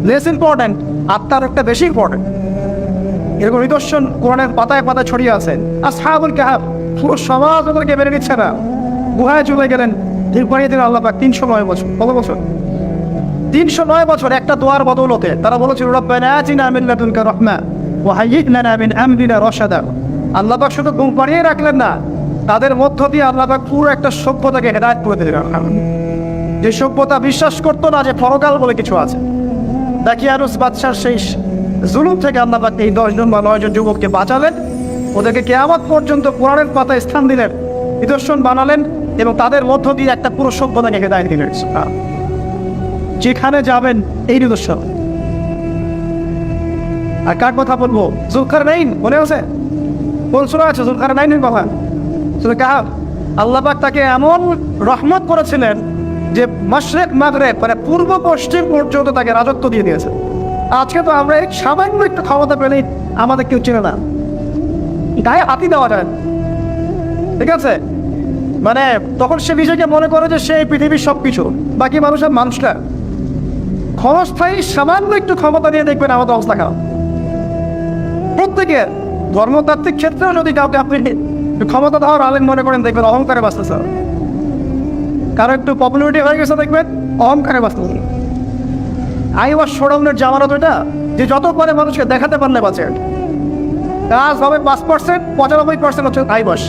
A: লেস ইম্পর্টেন্ট, আত্মার রোগটা বেশি ইম্পর্টেন্ট। এরকম নিদর্শন কোরআনের পাতায় পাতায় ছড়িয়ে আছে। আসহাবুল কাহাফ, পুরো সমাজ ওদেরকে মেনে নিচ্ছে না, গুহায় চলে গেলেন। ঠিক বানিয়ে দিলেন আল্লাহ পাক 309 বছর। কত বছর? 309 বছর একটা দোয়ার বদৌলতে। তারা বলেছিল রব্বানা আতিনা মিন লাদুনকা রাহমা ওয়া হাইয়্ লানা মিন আমরিনা রাশাদা। আল্লাহ পাক শুধু ঘুম পাড়িয়ে রাখলেন না, তাদের মধ্য দিয়ে আল্লাহ পাক পুরো একটা সভ্যতাকে হেদায়েত করে দিলেন। যে সভ্যতা বিশ্বাস করতো না যে পরকাল বলে কিছু আছে। দাকিয়ানুস বাদশার সেই জুলুম থেকে আল্লাহ পাক এই 10 জন বা 9 জন যুবককে বাঁচালেন, ওদেরকে কিয়ামত পর্যন্ত কোরআনের পাতায় স্থান দিলেন, নিদর্শন বানালেন এবং তাদের মধ্য দিয়ে একটা পুরো সভ্যতাকে হেদায়েত দিলেন। যেখানে যাবেন এই নিদর্শন। আর কার কথা বলবো? যুলকারনাইন, মনে আছে? কোন সূরা আছে যুলকারনাইনের কথা? সূরা কাহফ। আল্লাহ পাক তাকে এমন রহমত করেছিলেন যে মাশরিক মাগরিব মানে পূর্ব পশ্চিম পর্যন্ত তাকে রাজত্ব দিয়ে দিয়েছে। আজকে তো আমরা সামান্য একটু ক্ষমতা পেলেই আমাদের কেউ চেনে না, গায়ে হাতি দেওয়া যায়। ঠিক আছে, মানে তখন সে নিজেকে মনে করে যে সে পৃথিবীর সবকিছু, বাকি মানুষের মানুষটা ক্ষণস্থায়ী সামান্য একটু ক্ষমতা দিয়ে দেখবেন আমাদের অবস্থা খারাপ। প্রত্যেকে ধর্মতাত্ত্বিক ক্ষেত্রেও যদি কাউকে আপনি ক্ষমতা দেওয়ার আলেম মনে করেন, দেখবেন অহংকারে বাঁচতেছে। কারো একটু পপুলারিটি হয়ে গেছে, দেখবেন অহংকারে বাঁচতেছে। আইওয়াস শোডাউনের জামানত এটা, যে যত করে মানুষকে দেখাতে পারলে বাঁচে। কাজ হবে 5%, 95% হচ্ছে আইওয়াস।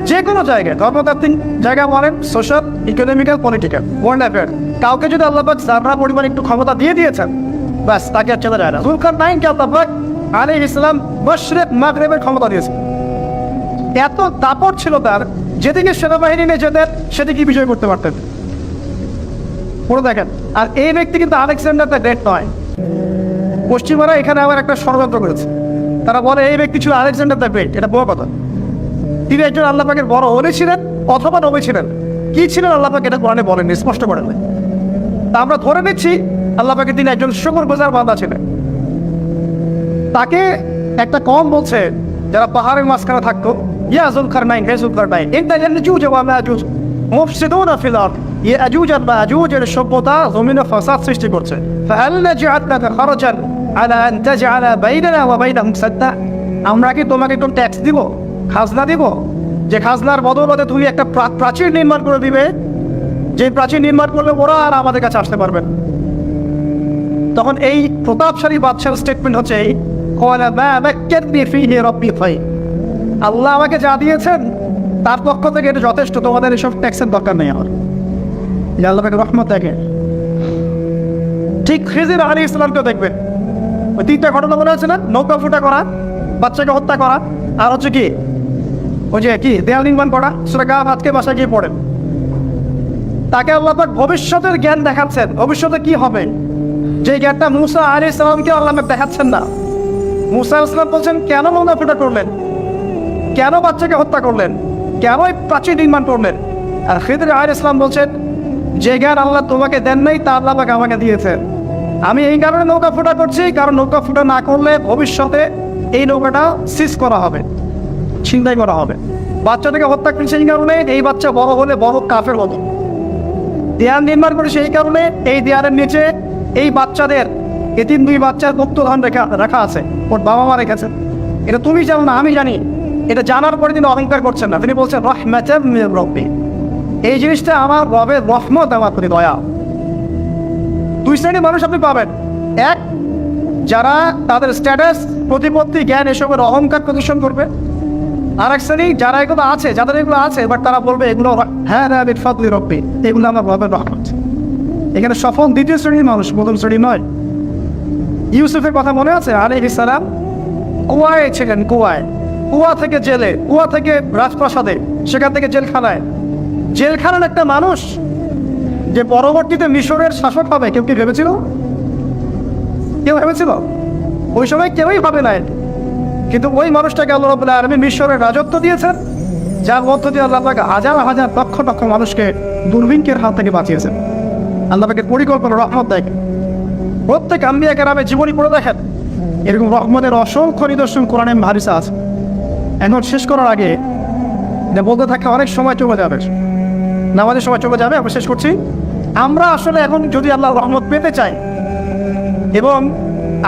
A: যে কোনো জায়গায় ধর্মতাত্ত্বিক জায়গা বলেন, social, economical, political, world affair, কাউকে যদি আল্লাহ পাক যারা পরিমাণ একটু ক্ষমতা দিয়ে দিয়েছেন, ব্যাস তাকে আর চেনা যায় না। যুলকারনাইনকে আল্লাহ পাক আলাইহিস সালাম মাশরিক মাগরিবের ক্ষমতা দিয়েছে। এত দাপট ছিল তার, যেদিকে সেনাবাহিনী নিয়ে যেতেন সেদিকে বিজয় করতে পারতেন। পড়ে দেখেন। আর এই ব্যক্তি কিন্তু আলেকজান্ডার দ্য গ্রেট নয়। পশ্চিমারা এখানে আবার একটা ষড়যন্ত্র করেছে। তারা বলে এই ব্যক্তি ছিল আলেকজান্ডার দ্য গ্রেট। এটা বড় কথা। তিনি একজন আল্লাহ পাকের বড় ওলি ছিলেন অথবা নবী ছিলেন। কি ছিলেন আল্লাহ পাক এটা কোরআনে বলেন, স্পষ্ট করেন। তা আমরা ধরে নিচ্ছি আল্লাহ পাকের তিনি একজন শুকরগুজার বান্দা ছিলেন। তাকে একটা কওম বলছে যারা পাহাড়ের মাঝখানে থাকতো, ইয়া যুলকারনাইন, হে যুলকারনাইন, ইন্না ইয়াজুজ ওয়া মাজুজ মুফসিদুনা ফিল আরদ। ইয়াজুজ আর মাজুজের সভ্যতা জমিনে ফাসাদ সৃষ্টি করছে। ফাহাল নাজআল লাকা খারাজান আলা আন তাজআলা বাইনানা ওয়া বাইনাহুম সাদ্দা। আমরা কি তোমাকে একটু ট্যাক্স দিব, খাজনা দিব, যে খাজনার বদৌলতে তুমি একটা প্রাচীর নির্মাণ করে দিবে, যে প্রাচীর নির্মাণ করলে ওরা আর আমাদের কাছে আসতে পারবে। তখন এই প্রতাপশালী বাদশার স্টেটমেন্ট হচ্ছে এই, আল্লাহ আমাকে যা দিয়েছেন তার পক্ষ থেকে এটা যথেষ্ট, তোমাদের এসব ট্যাক্সের দরকার নেই আমার। আল্লাহ পাকের রহমত দেখে। ঠিক খিজির আলাইহিস সালামকেও দেখবেন, ওই 3টা ঘটনা মনে আছে না? নৌকা ফুটা করা, বাচ্চাকে হত্যা করা, আর হচ্ছে কি ওই যে কি দেয়াল নির্মাণ করা। সূরা কাহফ আজকে বাসায় গিয়ে পড়েন। তাকে আল্লাহ পাক ভবিষ্যতের জ্ঞান দেখাচ্ছেন, ভবিষ্যতে কি হবে, যে জ্ঞানটা মুসা আলাইহিস সালামকে আল্লাহ পাক দেখাচ্ছেন না। মুসা আলাইহিস সালাম বলছেন কেন নৌকা ফুটা করলেন, কেন বাচ্চাকে হত্যা করলেন, কেন এই প্রাচীর নির্মাণ করলেন। আর খিজির আলাইহিস সালাম বলছেন যে জ্ঞান আল্লাহ তোমাকে দেন নাই তা আল্লাহ পাক আমাকে দিয়েছেন। আমি এই কারণে নৌকা ফুটা করছি, কারণ নৌকা ফুটা না করলে ভবিষ্যতে এই নৌকাটা সিজ করা হবে, ছিনতাই করা হবে। বাচ্চাটাকে হত্যা করেছে এই কারণে, এই বাচ্চা বড় হলে বড় কাফের মতো। দেয়াল নির্মাণ করেছে এই কারণে, এই দেয়ালের নিচে এই বাচ্চাদের এতিম 2 বাচ্চার গুপ্তধন রাখা আছে, ওর বাবা মা রেখেছে। এটা তুমি জানো না, আমি জানি। এটা জানার পরে তিনি অহংকার করছেন না, তিনি বলছেন রাহমাতাম মির রাব্বি, এই জিনিসটা আমার রবের রহমত, আমার প্রতি দয়া। 2 শ্রেণীর মানুষ আপনি পাবেন। এক, যারা তাদের স্ট্যাটাস, প্রতিপত্তি, জ্ঞান এসবের অহংকার প্রদর্শন করবে। আর এক শ্রেণী যারা এগুলো আছে, যাদের এগুলো আছে, বাট তারা বলবে এগুলো হ্যাঁ বিল ফাদলি রব্বি, এগুলো আমার রবের রহমত। এখানে সফল 2য় শ্রেণীর মানুষ, প্রথম শ্রেণী নয়। ইউসুফের কথা মনে আছে? আলাইহিস সালাম কুয়ায় ছিলেন, কুয়া থেকে জেলে, কুয়া থেকে রাজপ্রাসাদে, সেখান থেকে জেলখানায়। জেলখানার একটা মানুষ যে পরবর্তীতে মিশরের শাসক হবে, কেউ কি ভেবেছিল? কেউ ভেবেছিল? ওই সময় কেউই ভাবে নাই, কিন্তু ওই মানুষটাকে আল্লাহ রাব্বুল আলামিন মিশরের রাজত্ব দিয়েছেন, যার মধ্য দিয়ে আল্লাহ পাক হাজার হাজার লক্ষ লক্ষ মানুষকে দুর্ভিক্ষের হাত থেকে বাঁচিয়েছেন। আল্লাহ পাকের পরিকল্পনা, রহমত দেখেন। প্রত্যেক আম্বিয়া কেরামের জীবনী পড়ে দেখেন, এরকম রহমতের অসংখ্য নিদর্শন কোরআনে হাদিসে আছে। এখন শেষ করার আগে বলতে থাকে অনেক সময় চলে যাবে, নামাজের সময় চলে যাবে, আমরা শেষ করছি। আমরা আসলে এখন যদি আল্লাহর রহমত পেতে চাই এবং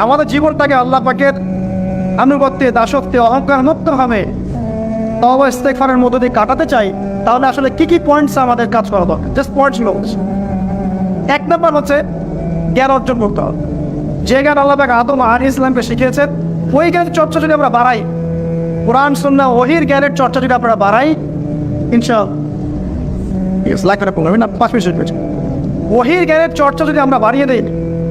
A: আমাদের জীবনটাকে আল্লাহ পাকের আনুগত্যে, দাসত্বে, অহংকার মুক্ত হবে তওবা ইস্তেগফারের মধ্য দিয়ে কাটাতে চাই, তাহলে আসলে কি কি পয়েন্টস আমাদের কাজ করা দরকার? জাস্ট পয়েন্টসগুলো। 1 নম্বর হচ্ছে জ্ঞান অর্জন করতে হবে। যে জ্ঞান আল্লাহ পাক আদম আলাইহিস সালামকে শিখিয়েছেন, ওই জ্ঞানের চর্চা যদি আমরা বাড়াই, কোরআন সুন্নাহ ওহীর জ্ঞানের চর্চা যদি আমরা বাড়াই, ওহীর জ্ঞানের চর্চা যদি আমরা বাড়িয়ে দিই,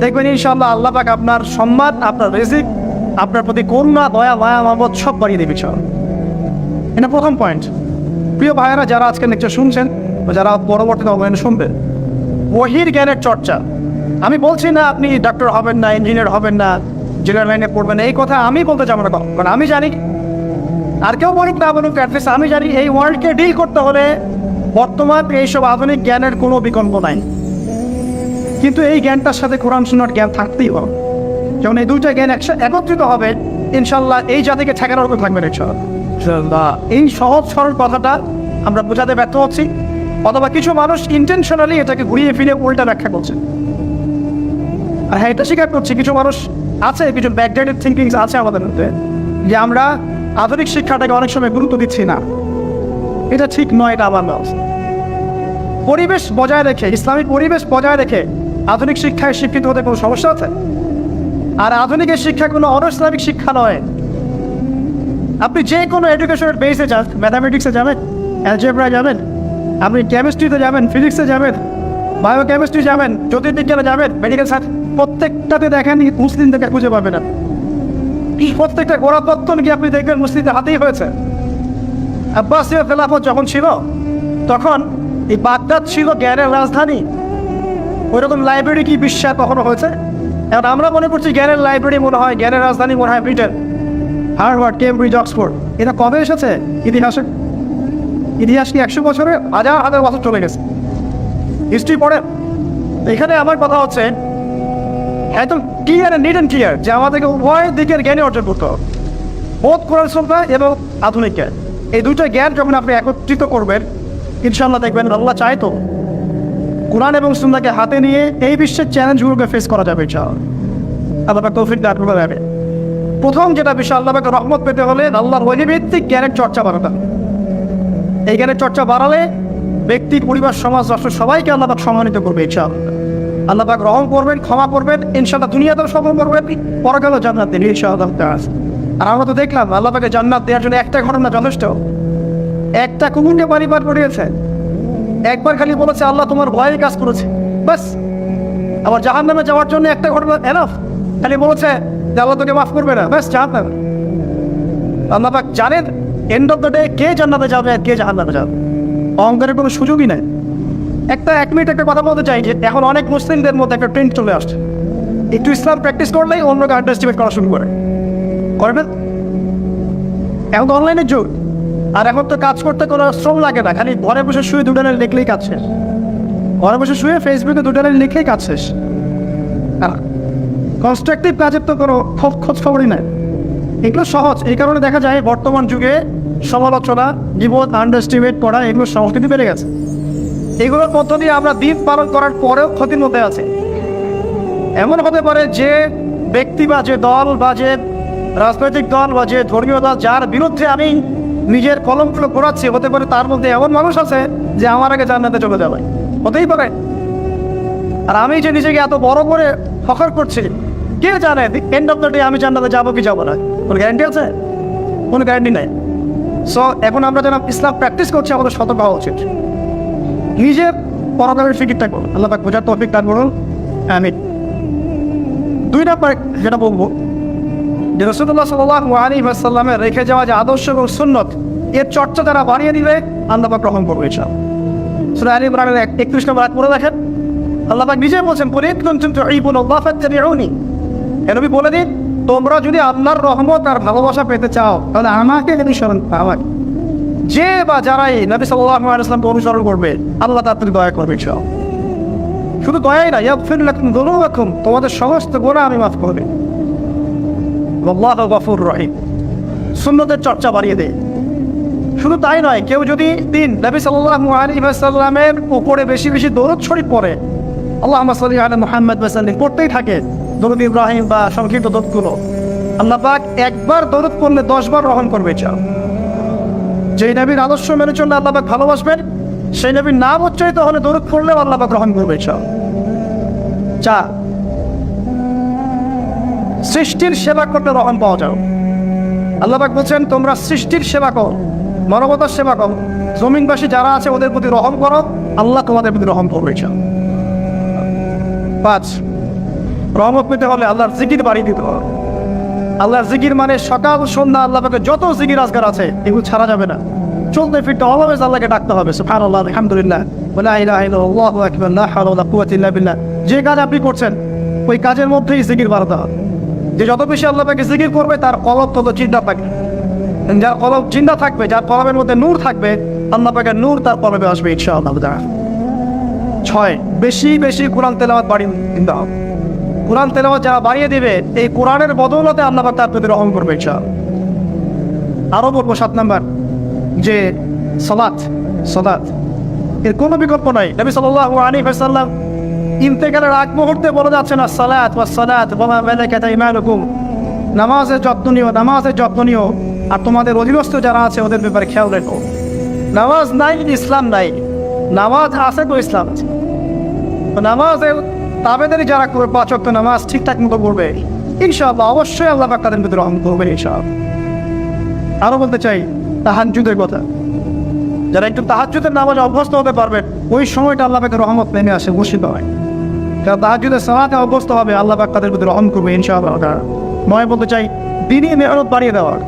A: দেখবেন ইনশাআল্লাহ আল্লাহ পাক আপনার সম্মান, আপনার রিজিক, আপনার প্রতি করুণা, দয়া, মায়া, মহব্বত সব বাড়িয়ে দেবে ইনশাআল্লাহ। এটা প্রথম পয়েন্ট। প্রিয় ভাইয়েরা, যারা আজকে লেকচার শুনছেন বা যারা পরবর্তীতে অনলাইনে শুনবেন, ওহীর জ্ঞানের চর্চা। আমি বলছি না আপনি ডাক্তার হবেন না, ইঞ্জিনিয়ার হবেন না, জেনারেল লাইনে পড়বেন, এই কথা আমি বলতে যাবো না, কারণ আমি জানি, আর কেউ বলুক না বলুক, অ্যাটলিস্ট আমি জানি এই ওয়ার্ল্ডকে ডিল করতে হলে বর্তমান এইসব আধুনিক জ্ঞানের কোনো বিকল্প নাই। কিন্তু এই জ্ঞানটার সাথে কোরআন সুন্নাহর জ্ঞান থাকতেই হবে। যেমন এই দুইটা জ্ঞান একত্রিত হবে, ইনশাল্লাহ এই জাতিকে ঠেকানোর উপর থাকবে ইনশাআল্লাহ। এই সহজ সরল কথাটা আমরা বোঝাতে ব্যর্থ হচ্ছি, অথবা কিছু মানুষ ইন্টেনশনালি এটাকে ঘুরিয়ে ফিরে উল্টা ব্যাখ্যা করছে। আর হ্যাঁ, এটা স্বীকার করছি, কিছু মানুষ আছে, কিছু ব্যাকডেটেড থিঙ্কিংস আছে আমাদের মধ্যে, যে আমরা আধুনিক শিক্ষাটাকে অনেক সময় গুরুত্ব দিচ্ছি না। এটা ঠিক নয়, এটা আমার ব্যবস্থা। পরিবেশ বজায় রেখে, ইসলামিক পরিবেশ বজায় রেখে আধুনিক শিক্ষায় শিক্ষিত হতে কোনো সমস্যা আছে? আর আধুনিকের শিক্ষা কোনো অনইসলামিক শিক্ষা নয়। আপনি যে কোনো এডুকেশনের বেসে যান, ম্যাথামেটিক্সে যাবেন, অ্যালজেব্রায় যাবেন, আপনি কেমিস্ট্রিতে যাবেন, ফিজিক্সে যাবেন, বায়োকেমিস্ট্রি যাবেন, জ্যোতির্বিজ্ঞানে যাবেন, মেডিকেল সায়েন্স, প্রত্যেকটাতে দেখেন মুসলিমদেরকে খুঁজে পাবেন না। প্রত্যেকটা গোড়াপত্তন কি আপনি দেখবেন মুসলিমদের হাতেই হয়েছে। আব্বাসীয় খেলাফত যখন ছিল, তখন এই বাগদাদ ছিল জ্ঞানের রাজধানী। ওইরকম লাইব্রেরি কি বিশ্বে কখনো হয়েছে? এখন আমরা মনে করছি জ্ঞানের লাইব্রেরি মনে হয়, জ্ঞানের রাজধানী মনে হয় ব্রিটেন, হার্ভার্ড, কেমব্রিজ, অক্সফোর্ড। এটা কবে এসেছে ইতিহাসে? ইতিহাস কি 100 বছরে? হাজার হাজার বছর চলে গেছে। হিস্ট্রি পড়ে। এখানে আমার কথা হচ্ছে একদম ক্লিয়ার, নিট অ্যান্ড ক্লিয়ার, যে আমাদেরকে উভয় দিকের জ্ঞানে অর্জন করতে হবে, বোধ কোরআন সুন্নাহ এবং আধুনিক জ্ঞান। এই দুইটা জ্ঞান যখন আপনি একত্রিত করবেন, ইনশাআল্লাহ দেখবেন আল্লাহ চায় তো কোরআন এবং সুন্নাহকে হাতে নিয়ে এই বিশ্বের চ্যালেঞ্জগুলোকে ফেস করা যাবে ইনশাআল্লাহ। আল্লাহ পাক তৌফিক দান করবে। প্রথম যেটা বিষয়, আল্লাহ পাকের রহমত পেতে হলে আল্লাহর ওহীভিত্তিক জ্ঞানের চর্চা বাড়াতে হবে। এই জ্ঞানের চর্চা বাড়ালে ব্যক্তি, পরিবার, সমাজ, রাষ্ট্র সবাইকে আল্লাহ পাক সম্মানিত করবে ইনশাআল্লাহ। আল্লাহ পাক রহম করবেন, ক্ষমা করবেন, ইনশাআল্লাহ দুনিয়াতেও সফল করবেন, পরকালেও জান্নাত দেন ইনশাআল্লাহ। আর আমরা তো দেখলাম আল্লাহ পাকে জান্নাত দেওয়ার জন্য একটা ঘটনা যথেষ্ট। একটা কুকুরকে পানি পান করিয়েছে, একবার খালি বলেছে আল্লাহ তোমার ভয়ে কাজ করেছে, বাস। আবার জাহান্নামে যাওয়ার জন্য একটা ঘটনা এনাফ, খালি বলেছে যে আল্লাহ তোকে মাফ করবে না, বাস জাহান্নামে। আল্লাহ পাক জানেন এন্ড অফ দ্য ডে কে জান্নাতে যাবে আর কে জাহান্নামে যাবে। অহংকারের কোনো সুযোগই নেই। এক মিনিট একটা কথা বলতে চাই, যে এখন অনেক মুসলিমদের মধ্যে একটা ট্রেন্ড চলে আসছে, একটু ইসলাম প্র্যাকটিস করলেই অন্যকে আন্ডার এস্টিমেট করা শুরু করবেন। এখন তো অনলাইনের যুগ, আর এখন তো কাজ করতে কোনো শ্রম লাগে না, খালি ঘরে বসে শুয়ে দুটো লাইন লিখলেই কাজ শেষ। ঘরে বসে শুয়ে ফেসবুকে দুটো লাইন লিখলেই কাজ শেষ। কনস্ট্রাকটিভ কাজের তো কোনো খোঁজ খবরই নাই। এগুলো সহজ, এই কারণে দেখা যায় বর্তমান যুগে সমালোচনা, বিপদ, আন্ডার এস্টিমেট করা, এগুলো সংস্কৃতি বেড়ে গেছে। এগুলোর মধ্য দিয়ে আমরা দিন পালন করার পরেও ক্ষতির মধ্যে আছে। এমন হতে পারে যে ব্যক্তি বা যে দল বা যে রাজনৈতিক দল বা যে ধর্মীয় দল যার বিরুদ্ধে আমি নিজের কলমগুলো ঘোরাচ্ছি, হতে পারে তার মধ্যে এমন মানুষ আছে যে আমার আগে জান্নাতে চলে যাবে, হতেই পারে। আর আমি যে নিজেকে এত বড় করে ফখর করছি, কে জানে এন্ড অফ দ্য ডে আমি জান্নাতে যাবো কি যাবো না, কোনো গ্যারান্টি আছে? কোনো গ্যারান্টি নাই। সো এখন আমরা যারা ইসলাম প্র্যাকটিস করছি, আমাদের সতর্ক হওয়া উচিত। নিজের পরকালের ফিকিরটা করুন, আল্লাহ পাক বোঝার তৌফিক দান করুন, আমিন। 2 নম্বর যেটা বলবো, যে রাসূলুল্লাহ সাল্লাল্লাহু আলাইহি ওয়াসাল্লামের রেখে যাওয়া যে আদর্শ এবং সুন্নত, এর চর্চা যারা বানিয়ে দিবে আল্লাহ পাক রহম করবে ইনশাআল্লাহ। সূরা আলী ইমরানের 31 নম্বর আয়াত পড়ে দেখেন, আল্লাহ পাক নিজেই বলছেন, কুল ইন কুনতুম তুহিব্বুনাল্লাহ ফাত্তাবিউনি। হে নবী বলে দিন, তোমরা যদি আল্লাহর রহমত আর ভালোবাসা পেতে চাও তাহলে আমাকে অনুসরণ পাওয়া, যে বা যারাই নবী সাল্লাল্লাহু আলাইহি ওয়াসাল্লামকে অনুসরণ করবে আল্লাহ তাদের দয়া করবে। শুধু দয়াই না, ইয়াগফির লাকুম যুনুবাকুম, তোমাদের সমস্ত গুনাহ আমি মাফ করে দেব। আল্লাহু গফুরুর রহিম। সুন্নতের চর্চা বাড়িয়ে দেয়। শুধু তাই নয়, কেউ যদি নবী সাল্লাল্লাহু আলাইহি ওয়াসাল্লামের উপরে বেশি বেশি দরুদ শরীফ পড়ে, আল্লাহুম্মা সাল্লি আলা মুহাম্মাদ ওয়া সাল্লিম পড়তেই থাকে, দরুদ ইব্রাহিম বা সংক্ষিপ্ত দরুদগুলো, আল্লাহ পাক একবার দরুদ পড়লে 10 বার রহম করবে। যেই নবীর আদর্শ মেনে চললে আল্লাহ পাক ভালোবাসবেন, সেই নবীর নাম উচ্চারিত হলে দরুদ পড়লেও আল্লাহ পাক রহম করবে। চার, সৃষ্টির সেবা করতে রহম পাওয়া যাও। আল্লাহ পাক বলছেন তোমরা সৃষ্টির সেবা করো, মানবতার সেবা করো, জমিনবাসী যারা আছে ওদের প্রতি রহম করো, আল্লাহ তোমাদের প্রতি রহম করবে। 5, রহমত পেতে হলে আল্লাহর জিকির বাড়িয়ে দিতে হবে। আল্লাহর জিকির মানে সকাল সন্ধ্যা আল্লাহ পাকে যত জিকির আজকার আছে এগুলো ছাড়া যাবে না। চলতে ফিরতে অলওয়েজ আল্লাহকে ডাকতে হবে, সুবহানাল্লাহ, আলহামদুলিল্লাহ, ওয়া লা ইলাহা ইল্লাল্লাহ, আল্লাহু আকবার, লা হাওলা ওয়া লা কুওয়াতা ইল্লা বিল্লাহ। যে কাজ আপনি করছেন ওই কাজের মধ্যেই জিকির বাড়াতে হবে। যে যত বেশি আল্লাহ পাকে জিকির করবে তার কলব তত চিন্তা থাকবে। যার কলব চিন্তা থাকবে, যার কলবের মধ্যে নূর থাকবে, আল্লাহ পাকের নূর তার কলবে আসবে ইনশাআল্লাহ। 6, বেশি বেশি কোরআন তেলাওয়াত বাড়িয়ে দিতে হবে। কোরআন তেলাওয়াত যারা বাড়িয়ে দিবে এই কোরআনের বদৌলতে আল্লাহ পাক তার প্রতি রহম করবে ইনশাআল্লাহ। আরো বলবো 7 নাম্বার, যে সালাত এর কোনো বিকল্প নাই। নবী সাল্লাল্লাহু আলাইহি ওয়াসাল্লাম ইন্তেকালের আগ মুহূর্তে বলে যাচ্ছেন আসসালাত ওয়াসসালাত ওয়া মা মালাকাত আইমানুকুম, নামাজের যত্ন নিও আর তোমাদের অধীনস্থ যারা আছে ওদের ব্যাপারে খেয়াল রেখো। নামাজ নাই ইসলাম নাই, নামাজ আছে তো ইসলাম আছে। নামাজের তাবেদারি যারা করবে, 5 ওয়াক্ত নামাজ ঠিকঠাক মতো করবে, ইনশাআল্লাহ অবশ্যই আল্লাহ পাক তাদের ভিতরে রহম করবে ইনশাআল্লাহ। আরো বলতে চাই তাহাজ্জুদের কথা। যারা একটু তাহাজ্জুদের নামাজে অভ্যস্ত হতে পারবেন ওই সময়টা আল্লাহ পাকের রহমত নেমে আসে, বর্ষিত হয়। যারা তাহাজ্জুদের সালাতে অভ্যস্ত হবে আল্লাহ পাক তাদের ভিতরে রহম করবে ইনশাআল্লাহ। 9 বলতে চাই দ্বীনি মেহনত বাড়িয়ে দেওয়ার।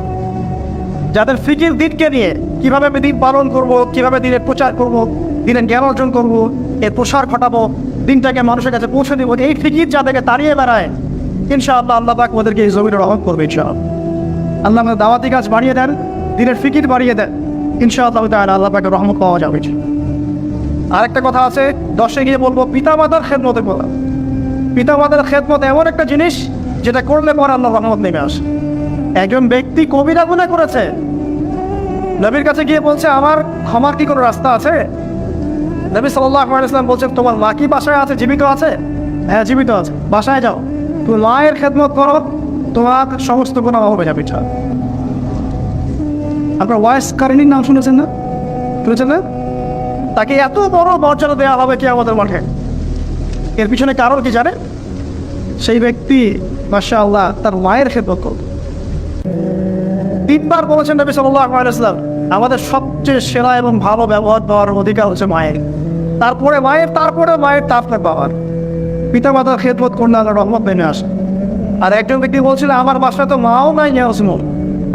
A: যাদের ফিকির দিনকে নিয়ে কিভাবে আমি দিন পালন করব, কিভাবে দিনের প্রচার করব, দিনের জ্ঞান অর্জন করব, এর প্রসার ঘটাবো, দিনটাকে মানুষের কাছে পৌঁছে দেবো, এই ফিকির যাদেরকে তাড়িয়ে বেড়ায় ইনশাআল্লাহ আল্লাহ পাক ওদেরকে এই জমিনে রহমত করবে ইনশাআল্লাহ। আল্লাহ আমাদের দাওয়াতি কাজ বাড়িয়ে দেন, দিনের ফিকির বাড়িয়ে দেন, ইনশাআল্লাহ তাআলা আল্লাহ পাকের রহমত পাওয়া যাবে। আরেকটা কথা আছে 10-এ গিয়ে বলবো, পিতামাতার খেদমতের কথা। পিতামাতার খেদমত এমন একটা জিনিস যেটা করলে পরে আল্লাহ রহমত নেমে আসে। একজন ব্যক্তি কবিরা গুনাহ করেছে, নবীর কাছে গিয়ে বলছে আমার ক্ষমার কি কোনো রাস্তা আছে? নবী সাল্লাল্লাহু আলাইহি ওয়াসাল্লাম বলছেন তোমার মা কি বাসায় আছে, জীবিত আছে? হ্যাঁ জীবিত আছে, বাসায় যাও, তুমি মায়ের খেদমত করো, তোমার সমস্ত গুনাহ হবে যাবে। আপনার ওয়াইস কারিনীর নাম শুনেছেন না? তাকে এত বড় মর্যাদা দেওয়া হবে কিয়ামতের মাঠে। এর পিছনে কারণ কি জানেন? সেই ব্যক্তি মাশাআল্লাহ তার মায়ের খেদমত করবে। 3 বার বলেছেন নবী সাল্লাল্লাহু আলাইহি ওয়াসাল্লাম আমাদের সবচেয়ে সেরা এবং ভালো ব্যবহার পাওয়ার অধিকার হচ্ছে মায়ের, তারপরে মায়ের, তারপরে বাবার। পিতামাতার খেদমত করলে আল্লাহর রহমত নেমে আসে। আর একজন ব্যক্তি বলছিল আমার বাসায় তো মাও নাই,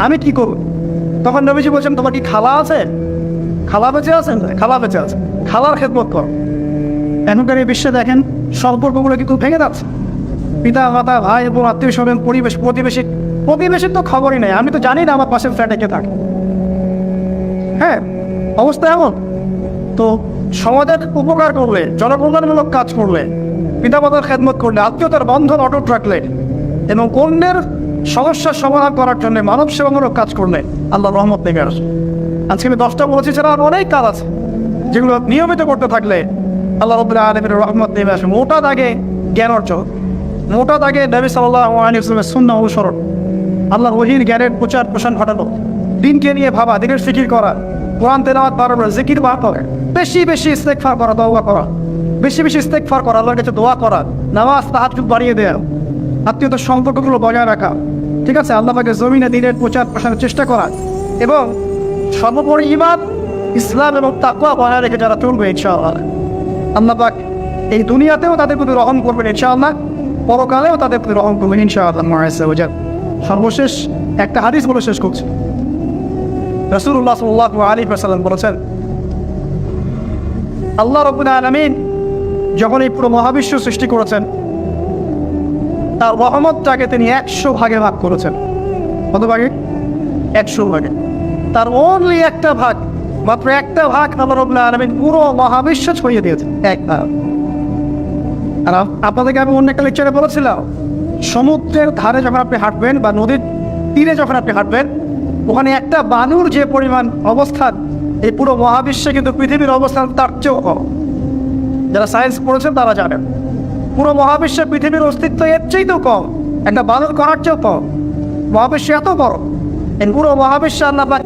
A: আমি কি করব? তখন নবীজি বলছেন তোমার কি খালা আছে? খালা বেঁচে আছেন? খালা বেঁচে আছে, খালার খেদমত করো। এখনকার এই বিশ্বে দেখেন সম্পর্কগুলো কিন্তু ভেঙে যাচ্ছে। পিতা মাতা, ভাই এবং আত্মীয় স্বজন, প্রতিবেশীর তো খবরই নেই। আমি তো জানি না আমার পাশের ফ্ল্যাটে কে থাকে। হ্যাঁ, অবস্থা এমন। তো সমাজের উপকার করলে, জনকল্যাণমূলক কাজ করলে, পিতামাতার খেদমত করলে, আত্মীয়তার বন্ধন অটুট রাখলে এবং অন্যের সমস্যার সমাধান করার জন্য মানব সেবামূলক কাজ করলে আল্লাহ রহমত নেমে আসে। আজকে আমি 10টা বলেছি, ছাড়া আর অনেক কাজ আছে যেগুলো নিয়মিত করতে থাকলে আল্লাহ রাব্বুল আলামিনের রহমত নেমে আসে। মোটা দাগে জ্ঞান অর্জন, মোটা দাগে নবী সাল্লাল্লাহু আলাইহি ওয়াসাল্লামের সুন্নাহ অনুসরণ, আল্লাহর ওহীর জ্ঞানের প্রচার প্রসার ঘটানো, দিনকে নিয়ে ভাবা, দিনের ফিকির করা, কোরআন তেলাওয়াত বাড়ানো, জিকির বাড়ানো, বেশি বেশি ইস্তেগফার করা, তওবা করা, বেশি বেশি ইস্তেগফার করা, আল্লাহর কাছে দোয়া করা, নামাজ তাহাজ্জুদ বাড়িয়ে দেওয়া, আত্মীয়তার সম্পর্কগুলো বজায় রাখা, ঠিক আছে, আল্লাহ পাকের জমিনে দিনের প্রচার প্রসারের চেষ্টা করা, এবং সর্বোপরি ঈমান, ইসলাম এবং তাকওয়া বজায় রেখে যারা চলবে ইনশাআল্লাহ আল্লাহ পাক এই দুনিয়াতেও তাদের প্রতি রহম করবেন ইনশাআল্লাহ, পরকালেও তাদের প্রতি রহম করবেন ইনশাআল্লাহ। সর্বশেষ একটা হাদিস বলে শেষ করছি। রাসূলুল্লাহ সাল্লাল্লাহু আলাইহি ওয়াসাল্লাম বলেছেন আল্লাহ রাব্বুল আলামিন যখন এই পুরো মহাবিশ্ব সৃষ্টি করেছেন তার রহমতটাকে তিনি 100 ভাগে ভাগ করেছেন। কত ভাগে? 100 ভাগে। তার অনলি একটা ভাগ, মাত্র একটা ভাগ আল্লাহ রাব্বুল আলামিন পুরো মহাবিশ্ব ছড়িয়ে দিয়েছেন, এক ভাগ। আর আপনাদেরকে আমি অন্য একটা লেকচারে বলেছিলাম, সমুদ্রের ধারে যখন আপনি হাঁটবেন বা নদীর তীরে যখন আপনি হাঁটবেন, ওখানে একটা বালুর যে পরিমাণ অবস্থান, এই পুরো মহাবিশ্বে কিন্তু পৃথিবীর অবস্থান তার চেয়েও কম। যারা সায়েন্স পড়েছেন তারা জানেন, পুরো মহাবিশ্বে পৃথিবীর অস্তিত্ব এর চেয়েও কম, একটা বালুর কণার চেয়েও কম। মহাবিশ্ব এত বড়, এই পুরো মহাবিশ্বে আল্লাহ পাক